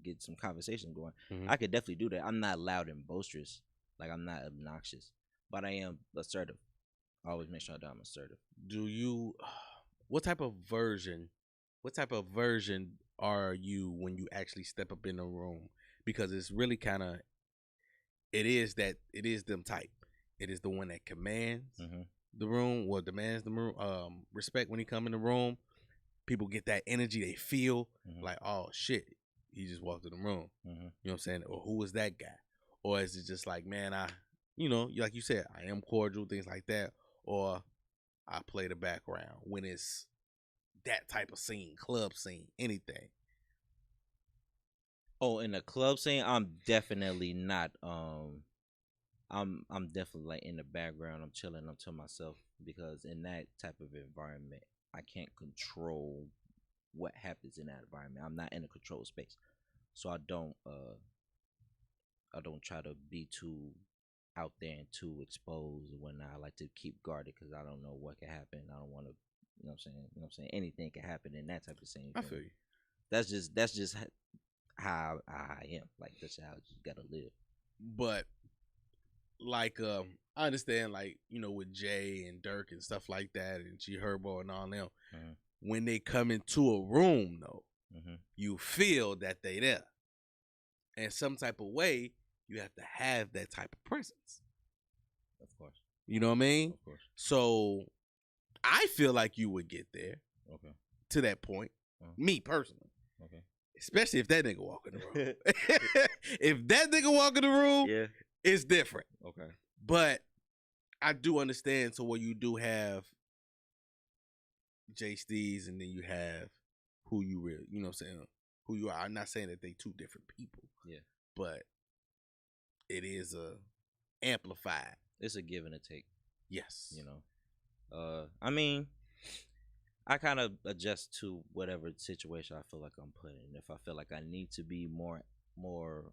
get some conversation going, I could definitely do that. I'm not loud and boisterous, like I'm not obnoxious, but I am assertive. I always make sure that I'm assertive. Do you? What type of version are you when you actually step up in the room? Because it's really kind of, it is them type. It is the one that commands the room, or demands the room, respect when he come in the room. People get that energy. They feel like, oh shit, he just walked in the room. You know what I'm saying? Or who is that guy? Or is it just like, man, like you said, I am cordial, things like that. Or I play the background when it's that type of scene, club scene, anything. Oh, in the club scene, I'm definitely not. I'm definitely like in the background. I'm chilling. I'm to myself, because in that type of environment, I can't control what happens in that environment. I'm not in a control space, so I don't try to be too out there and too exposed and whatnot. I like to keep guarded because I don't know what can happen. I don't want to, you know what I'm saying? Anything can happen in that type of scene. I feel you. That's just how I am. Like that's how you gotta live. But like I understand, like, with Jay and Dirk and stuff like that, and G Herbo and all them, when they come into a room though, you feel that they there. And some type of way, you have to have that type of presence. Of course. You know what I mean? Of course. So I feel like you would get there. Okay. To that point. Me personally. Okay. Especially if that nigga walk in the room. If that nigga walk in the room, it's different. Okay. But I do understand, so where you do have Jay Steez and then you have who you really, you know what I'm saying, who you are. I'm not saying that they two different people. Yeah. But it is amplified. It's a give and a take. Yes. I mean, I kind of adjust to whatever situation I feel like I'm put in. If I feel like I need to be more more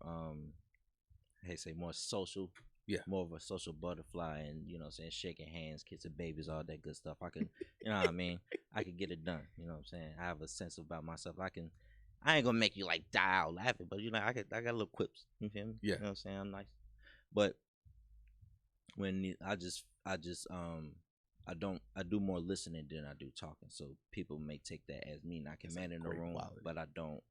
social, more of a social butterfly, and shaking hands, kissing babies, all that good stuff. I can, what I mean, I can get it done. You know what I'm saying? I have a sense about myself. I ain't gonna make you like die out laughing, but I got little quips. You feel me? Yeah. You know what I'm saying? I'm nice, but when I do more listening than I do talking. So people may take that as me not commanding the room, but I don't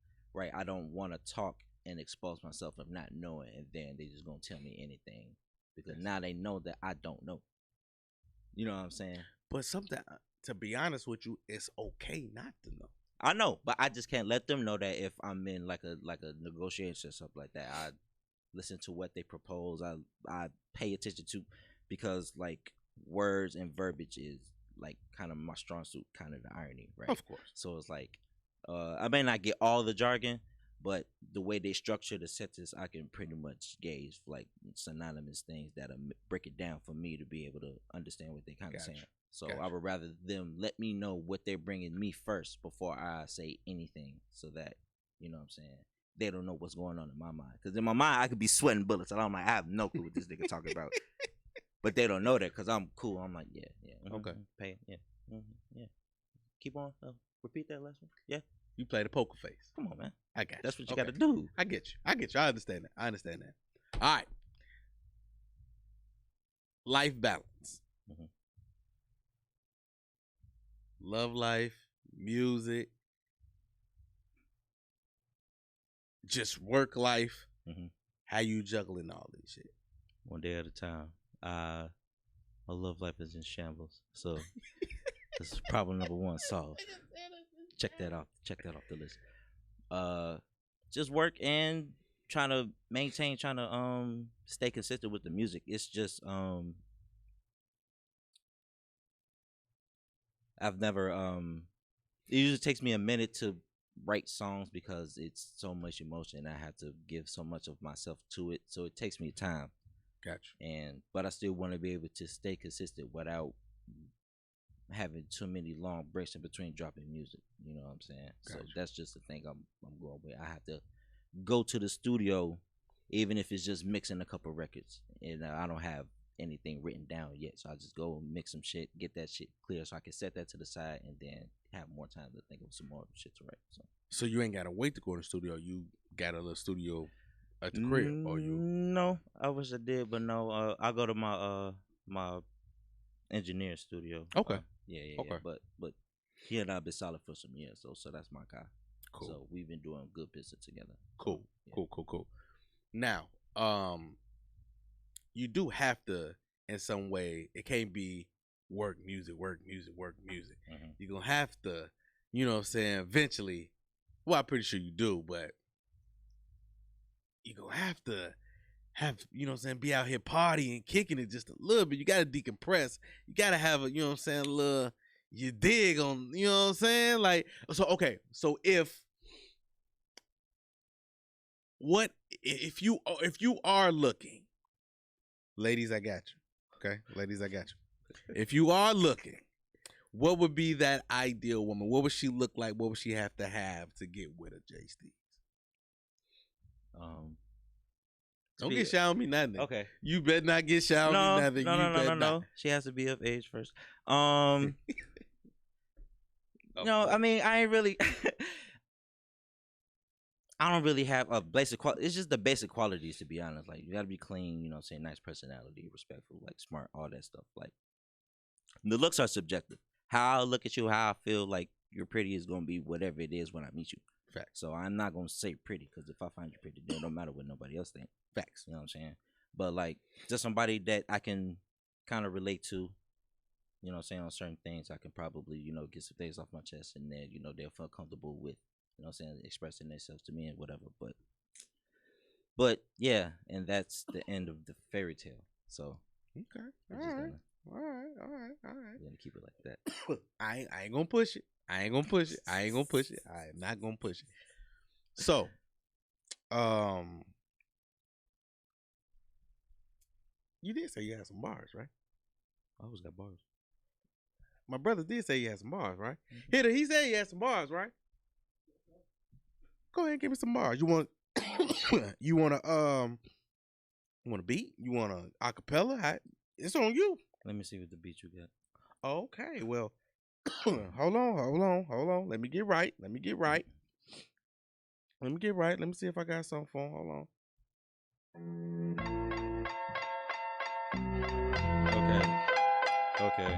want to talk and expose myself of not knowing, and then they just gonna tell me anything because now they know that I don't know. You know what I'm saying? But sometimes, to be honest with you, it's okay not to know. I know, but I just can't let them know that if I'm in like a negotiation or something like that. I listen to what they propose. I pay attention to because like words and verbiage is like kind of my strong suit, kind of the irony, right? Of course. So it's like I may not get all the jargon, but the way they structure the sentence, I can pretty much gauge like synonymous things that'll break it down for me to be able to understand what they kind of saying. So I would rather them let me know what they're bringing me first before I say anything, so that, you know what I'm saying, they don't know what's going on in my mind. Because in my mind, I could be sweating bullets, and I'm like, I have no clue what this nigga talking about. But they don't know that because I'm cool. I'm like, yeah, okay, pay, yeah, yeah. Keep on. Repeat that last one. Yeah. You play the poker face. Come on, man. I got you. That's what you got to do. I get you. I understand that. All right. Life balance. Mm-hmm. Love life, music, just work life. Mm-hmm. How you juggling all this shit? One day at a time. My love life is in shambles. So this is problem number one solved. Check that off the list. Just work and trying to stay consistent with the music. It's just I've never it usually takes me a minute to write songs because it's so much emotion. I have to give so much of myself to it, so it takes me time. Gotcha. But I still want to be able to stay consistent without having too many long breaks in between dropping music. You know what I'm saying? Gotcha. So that's just the thing I'm going with. I have to go to the studio, even if it's just mixing a couple records, and I don't have anything written down yet. So I just go and mix some shit, get that shit clear, so I can set that to the side, and then have more time to think of some more shit to write. So you ain't gotta wait to go to the studio. You got a little studio at the crib, or you? No, I wish I did, but no. I go to my my engineer studio. Okay. Yeah. Okay. But he and I've been solid for some years, so that's my guy. Cool. So we've been doing good business together. Cool. Yeah. Cool. Now, you do have to, in some way, it can't be work music. Mm-hmm. You're gonna have to, you know what I'm saying, eventually. Well, I'm pretty sure you do, but you're gonna have to you know what I'm saying, be out here partying, kicking it just a little bit. You gotta decompress. You gotta have a, you know what I'm saying, a little, you dig on, you know what I'm saying? Like, so okay, so if you are looking, ladies, I got you. Okay? Ladies, I got you. If you are looking, what would be that ideal woman? What would she look like? What would she have to get with a J Steez? Don't get shy on me nothing. Okay. You better not get shy on me nothing. No. She has to be of age first. No, I mean, I ain't really I don't really have a basic quality. It's just the basic qualities, to be honest. Like, you gotta be clean, you know what I'm saying, nice personality, respectful, like smart, all that stuff. Like, the looks are subjective. How I look at you, how I feel like you're pretty is gonna be whatever it is when I meet you. Facts. So I'm not gonna say pretty, because if I find you pretty, then it don't matter what nobody else think. Facts. You know what I'm saying? But like, just somebody that I can kind of relate to, you know what I'm saying, on certain things, I can probably, you know, get some things off my chest, and then, you know, they'll feel comfortable with, you know what I'm saying, expressing themselves to me and whatever. But yeah, and that's the end of the fairy tale. So okay, all right. We're gonna keep it like that. I ain't gonna push it. I am not gonna push it. So, you did say you had some bars, right? I always got bars. My brother did say he had some bars, right? Mm-hmm. He said he had some bars, right? Go ahead and give me some bars. You want a beat? You want a acapella? It's on you. Let me see what the beat you got. Okay, well, hold on. Let me get right. Let me see if I got something for him. Hold on. Okay,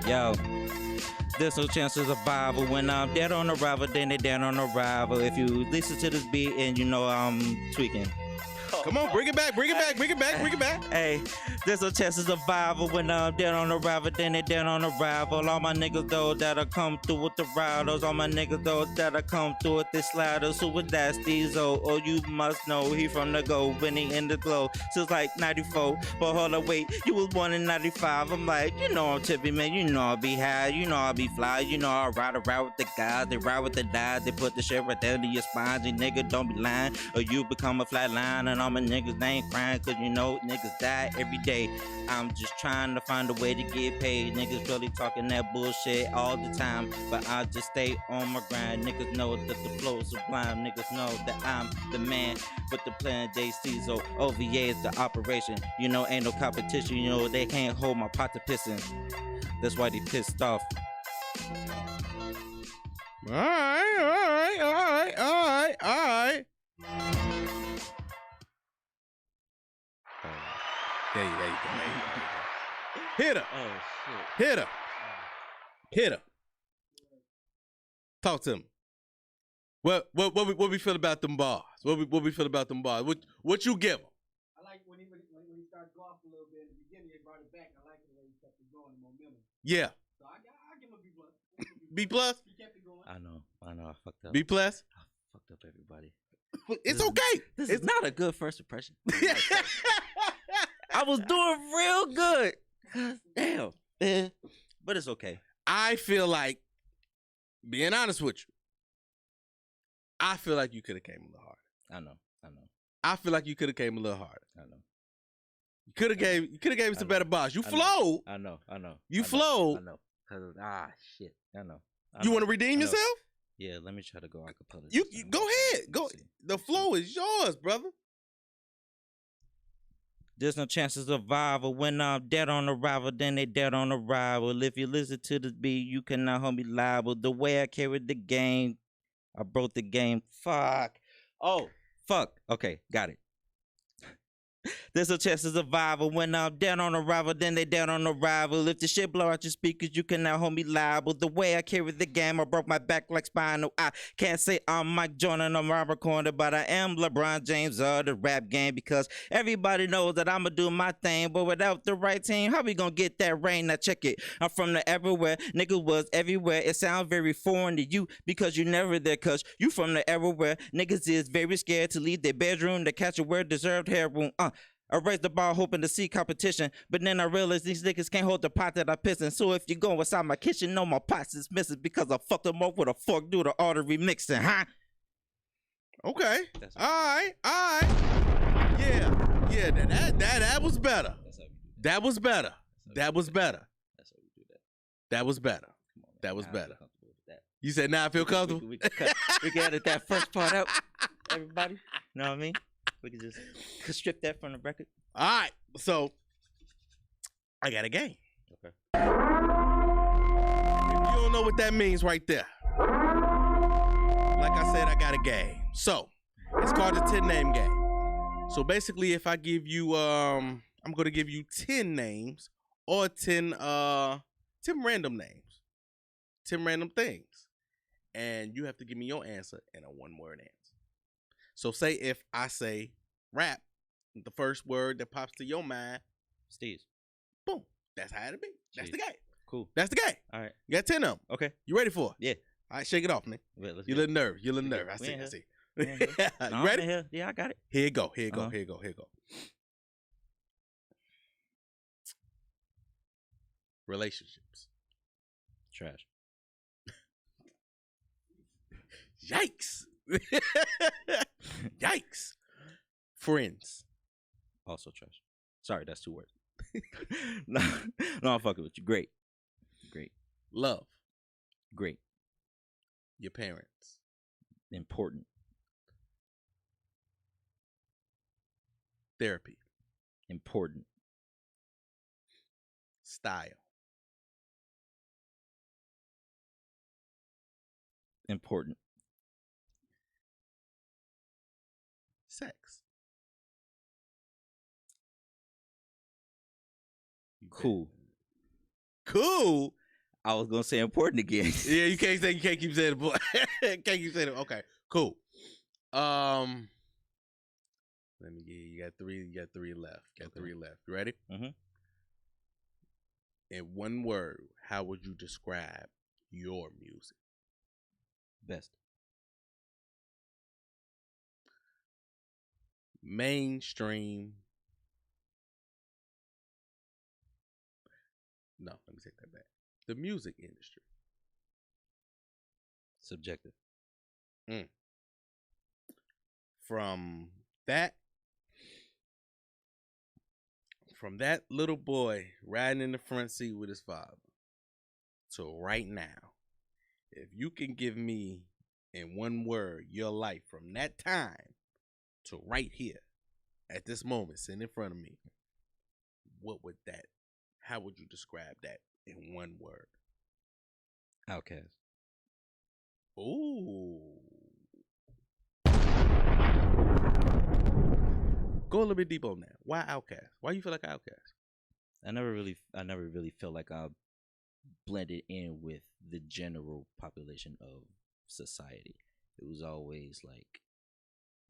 yo. There's no chance of survival when I'm dead on arrival, then they dead on arrival. If you listen to this beat and you know I'm tweaking, Come on, bring it back, bring it back, bring it back, bring it back. Hey, there's a chance of survival when I'm dead on arrival, then they dead on arrival. All my niggas though that'll come through with the riders. All my niggas though that'll come through with the sliders. Who with that Steezo? Oh, you must know he from the go when he in the glow. Since like 94, but hold on, wait, you was born in 95. I'm like, you know I'm tippy, man. You know I'll be high, you know I'll be fly. You know I ride around with the guys, they ride with the dies. They put the shit right there to your spines. You nigga don't be lying, or you become a flat line. And all my niggas, they ain't crying, cause you know niggas die every day. I'm just trying to find a way to get paid. Niggas really talking that bullshit all the time, but I just stay on my grind. Niggas know that the flow is sublime. Niggas know that I'm the man with the plan. They Steezo, OVA is the operation. You know ain't no competition. You know they can't hold my pot to pissin'. That's why they pissed off. All right. There you go. Hit her. Oh shit. Hit her. Talk to me. What we feel about them bars? What we feel about them bars? What you give them? I like when he started to go off a little bit in the beginning. He brought it back. I like the way he kept it going, the momentum. Yeah. So I give him a B+. B plus. He kept it going. I know. I fucked up. B plus. I fucked up everybody. It's okay. This is not a good first impression. I was doing real good. Damn. Man. But it's okay. I feel like, being honest with you, I feel like you could have came a little harder. I know. I feel like you could have came a little harder. I know. You could have gave us a better bars. You flowed. I know. You flowed. I know. Shit. I know. You want to redeem yourself? Yeah, let me try to go acapella. You go ahead. Go. The flow is yours, brother. There's no chance of survival when I'm dead on arrival, then they dead on arrival. If you listen to this beat, you cannot hold me liable. The way I carried the game, I broke the game. Fuck. Oh, fuck. Okay, got it. There's a chance of survival when I'm dead on arrival, then they dead on arrival. If the shit blow out your speakers, you cannot hold me liable. The way I carried the game, I broke my back like spinal. I can't say I'm Mike Jordan, I'm Robert Corner, but I am LeBron James of the rap game, because everybody knows that I'ma do my thing. But without the right team, how we gonna get that rain? Now check it. I'm from the everywhere, niggas was everywhere. It sounds very foreign to you because you never there, cause you from the everywhere. Niggas is very scared to leave their bedroom to catch a well-deserved heroin. I raised the bar hoping to see competition, but then I realized these niggas can't hold the pot that I piss in. So if you go inside my kitchen, know my pots is missing because I fucked them up with a fork due to artery mixing, huh? Okay. All right. Yeah. That was better. That was better. That was better. That's how we do that. That was better. Come on, man. That was Now I better. feel comfortable with that. You said now I feel comfortable. We can edit that first part out. Everybody, you know what I mean? We can just strip that from the record. All right. So I got a game. Okay. If you don't know what that means right there, like I said, I got a game. So it's called the 10-name game. So basically, if I give you, I'm going to give you 10 names or 10 random names, 10 random things, and you have to give me your answer in a one-word answer. So say if I say rap, the first word that pops to your mind, Steez. boom. That's how it'll be. That's the game. Cool. That's the game. All right. You got 10 of them. Okay. You ready for it? Yeah. All right, shake it off, man. Wait, let's You're a go. little nervous. You're a little We nervous. in I here. see. We in here. No, You I'm ready? in here. Yeah, I got it. Here you go. Here you go. Uh-huh. Here you go. Here you go. Relationships. Trash. Yikes. Yikes. Friends. Also trash. Sorry, that's 2 words. No, I'm fucking with you. Great. Love. Great. Your parents. Important. Therapy. Important. Style. Important. Sex. Cool. Cool. I was gonna say important again. Yeah, you can't keep saying it, boy. Can't keep saying it. Okay, cool. Let Let me get you got three. You got three left. Got three left. You ready? Mhm. In one word, how would you describe your music? Best. Mainstream. No, let me take that back. The music industry. Subjective. From that little boy riding in the front seat with his father to right now, if you can give me in one word your life from that time to right here at this moment sitting in front of me, how would you describe that in one word? Outcast. Ooh. Go a little bit deep on that. Why Outkast? Why you feel like Outkast? I never really felt like I blended in with the general population of society. It was always like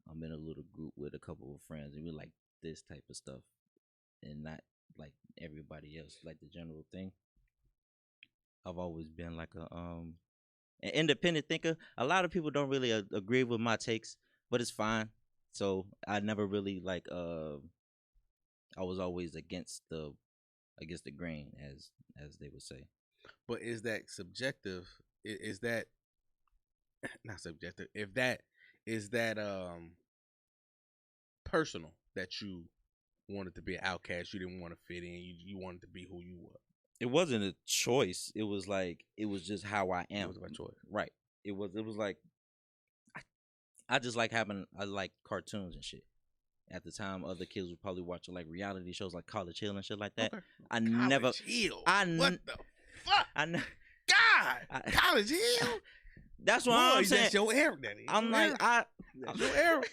I'm in a little group with a couple of friends and we like this type of stuff and not like everybody else, like the general thing. I've always been like an independent thinker. A lot of people don't really agree with my takes, but it's fine. So I never really like I was always against the grain, as they would say. But is that subjective? Is that not subjective? If that is that personal, that you wanted to be an outcast, you didn't want to fit in, you wanted to be who you were. It wasn't a choice. It was like it was just how I am. It was my choice, right? It was like I just like I like cartoons and shit. At the time, other kids were probably watching like reality shows like College Hill and shit like that. Okay. College Hill. What the fuck? College Hill. That's what I'm saying. That's your era, Daddy. That's your era.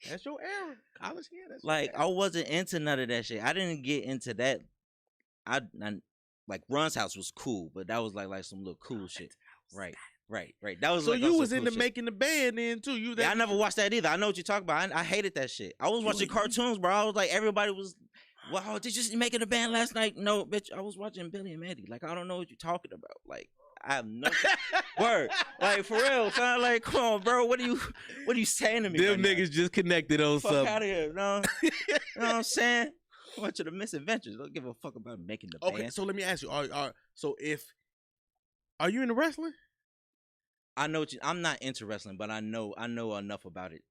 That's your era. College Hill. That's like I wasn't into none of that shit. I didn't get into that. I like Run's House was cool, but that was like some little cool shit. Right. That was so like you was cool into shit. making the band then too. I never watched that either. I know what you're talking about. I hated that shit. I was watching cartoons, bro. I was like, everybody was, wow, did you making a band last night? No, bitch. I was watching Billy and Maddie. Like, I don't know what you're talking about. Like, I have no word. Like, for real, son. Like, come on, bro. What are you saying to me? Them right niggas now? just connected on Fuck something. out of here, no. You know what I'm saying? I went to the misadventures. Don't give a fuck about making the band. Okay, so let me ask you. Are you into wrestling? I know I'm not into wrestling, but I know enough about it.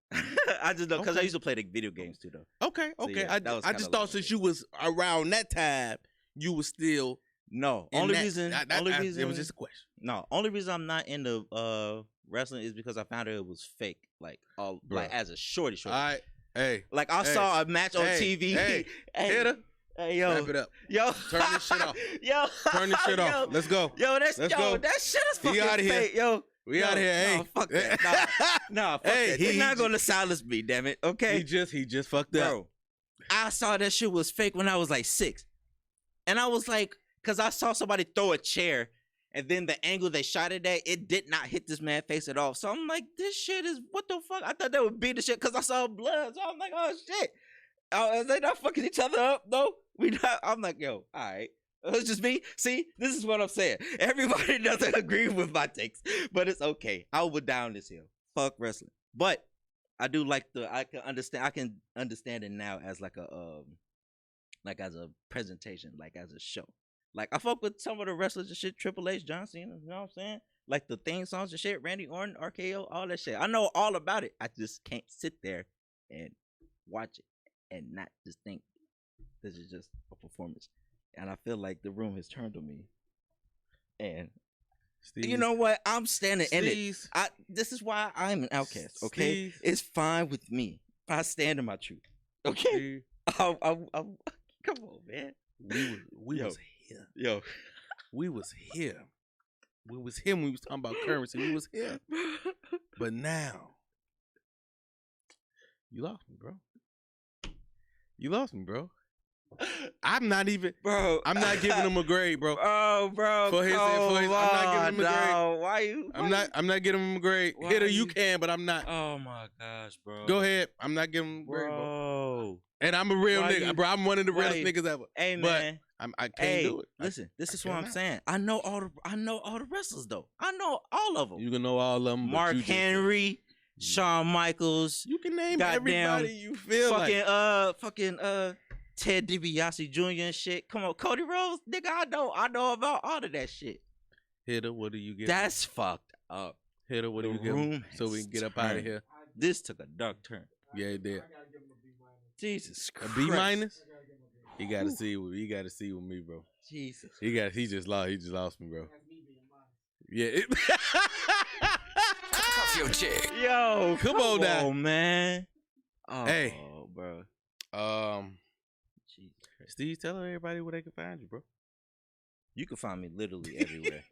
I just know because I used to play the video games too, though. Okay. So, yeah, I just thought since you was around that time, you was still only reason it was just a question. No, only reason I'm not into wrestling is because I found out it was fake. Like like as a shorty. All right, hey, like I saw a match on TV. Hey, hitter. Hey, yo. Wrap it up. Yo. Turn this shit off. Yo. Turn this shit off. Let's go. Yo, Let's go. That shit is fucking outta here. fake, yo. We out here, hey. No, fuck that. Nah, fuck that. They're not gonna silence me, damn it. Okay. He just fucked up. Bro, I saw that shit was fake when I was like 6. And I was like, cause I saw somebody throw a chair and then the angle they shot it at, it did not hit this man's face at all. So I'm like, this shit is, what the fuck? I thought they would beat the shit cause I saw blood. So I'm like, oh shit. Are they not fucking each other up? No, we not. I'm like, yo, all right. It's just me. See, this is what I'm saying. Everybody doesn't agree with my takes, but it's okay. I will down this hill. Fuck wrestling. But I do like I can understand it now as like as a presentation, like as a show. Like I fuck with some of the wrestlers and shit, Triple H, John Cena, you know what I'm saying? Like the theme songs and shit, Randy Orton, RKO, all that shit. I know all about it. I just can't sit there and watch it and not just think this is just a performance. And I feel like the room has turned on me. And you know what? I'm standing in it. This is why I'm an outcast, okay? It's fine with me. I stand in my truth, okay? Come on, man. We was here. Yo. We was here. We was here when we was talking about currency. We was here. But now, you lost me, bro. You lost me, bro. I'm not even, bro. I'm not giving him a grade, bro. Oh, bro. For his, I'm not giving him a grade. Why you? I'm not giving him a grade. Why Hitter, you you can, but I'm not. Oh my gosh, bro. Go ahead. I'm not giving him a grade, bro. Bro. And I'm a real Why nigga, you- bro. I'm one of the why realest you- niggas ever. Hey, But man. I can't Hey, do it. listen, this is what I'm cannot. saying. I know all the wrestlers though. I know all of them. You can know all of them. Mark but you Henry, Shawn Michaels, you can name goddamn everybody you feel fucking Ted DiBiase Jr. and shit. Come on, Cody Rhodes, nigga. I know about all of that shit. Hitter, what do you get? That's fucked up. Hitter, what do the you get? room So we has can get up out of turned. here. This took a dark turn. Yeah, it did. Jesus A Christ. B minus? You gotta see with me, bro. Jesus. He just lost me, bro. Yeah. Your chick. Yo, Come on now. man. Oh, Hey. bro. Jesus Christ. Steve, tell everybody where they can find you, bro. You can find me literally everywhere.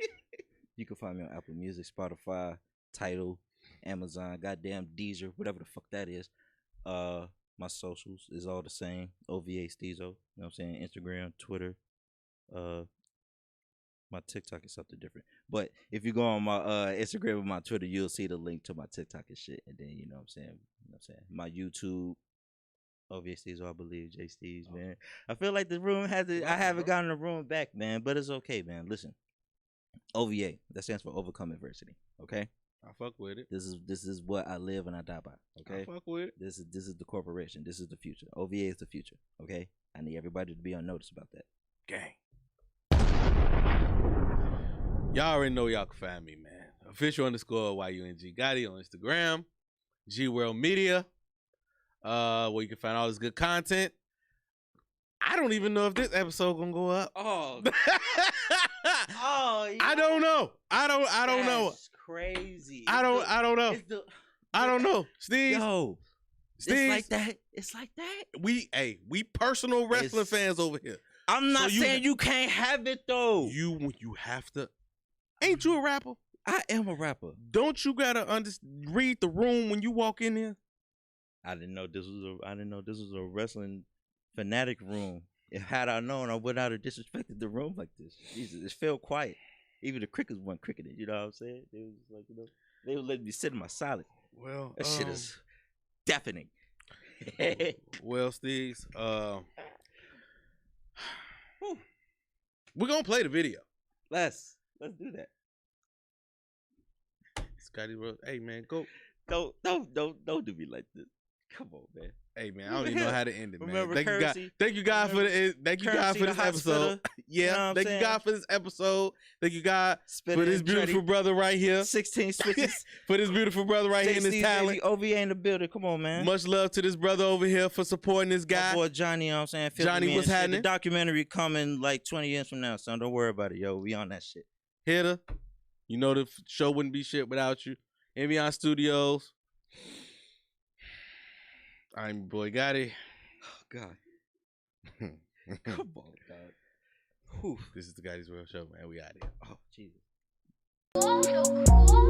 You can find me on Apple Music, Spotify, Tidal, Amazon, goddamn Deezer, whatever the fuck that is. My socials is all the same. OVA Steezo. You know what I'm saying? Instagram, Twitter. My TikTok is something different. But if you go on my Instagram and my Twitter, you'll see the link to my TikTok and shit. And then you know what I'm saying? My YouTube. OVA Steezo, I believe. J Steez, man. I feel like the room has it. I haven't gotten the room back, man. But it's okay, man. Listen. OVA. That stands for Overcome Adversity. Okay? I fuck with it. This is what I live and I die by. Okay. I fuck with it. This is the corporation. This is the future. OVA is the future. Okay. I need everybody to be on notice about that. Gang. Y'all already know y'all can find me, man. Official_YUNG Gotti on Instagram. G World Media. Where you can find all this good content. I don't even know if this episode gonna go up. Oh. I don't know. I don't know. Crazy. I don't know. I don't know. Steve. Yo. Steve. It's like that. It's like that. We personal wrestling fans over here. I'm not saying you can't have it though. You have to. Ain't you a rapper? I am a rapper. Don't you gotta read the room when you walk in here? I didn't know this was a wrestling fanatic room. If had I known, I would not have disrespected the room like this. Jesus, it felt quiet. Even the crickets weren't cricketing. You know what I'm saying? They was like, they would let me sit in my silence. Well, that shit is deafening. Well, Steez, we're gonna play the video. Let's do that. Scotty Rose, hey man, go. Don't do me like this. Come on, man. Hey man, I don't even know how to end it, man. Remember Thank you God for this episode. Yeah, you know thank you God for this episode. Thank you God for this beautiful brother right here. 16 switches. For this beautiful brother right here in this talent. OVA in the building. Come on, man. Much love to this brother over here for supporting this guy. My boy Johnny, you know what I'm saying? Johnny, what's happening? The documentary coming like 20 years from now, son. Don't worry about it, yo. We on that shit. Hitter, you know the show wouldn't be shit without you. Envion Studios. I'm your boy Gotti. Oh, God. Come on, dog. Whew. This is the Gotti's World Show, man. We out here. Oh, Jesus.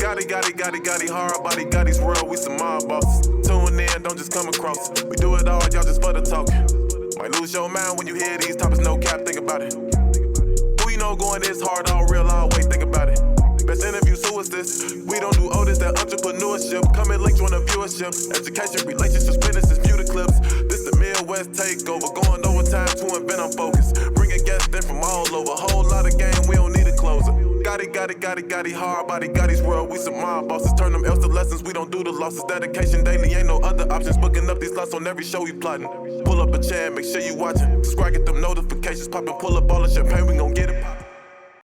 Gotti, hard body, Gotti's World, we some mob bosses. Tune in, don't just come across. We do it all, y'all just for the talk. Might lose your mind when you hear these topics, no cap, think about it. Who you know going this hard, all real, all way, think about it. Best interviews, who is this? We don't do this, that entrepreneurship. Come and link, join the viewership. Education, relationships, businesses, view the clips. This the Midwest takeover, going overtime to invent on focus. Bringing guests in from all over, whole lot of game, we don't need a closer. Gotti, hard body, Gotti's World, we some mob bosses. Turn them L's to lessons, we don't do the losses. Dedication daily, ain't no other options. Booking up these slots on every show we plotting. Pull up a chair, make sure you watching. Subscribe, get them notifications popping. Pull up all the champagne, we gon' get it poppin'.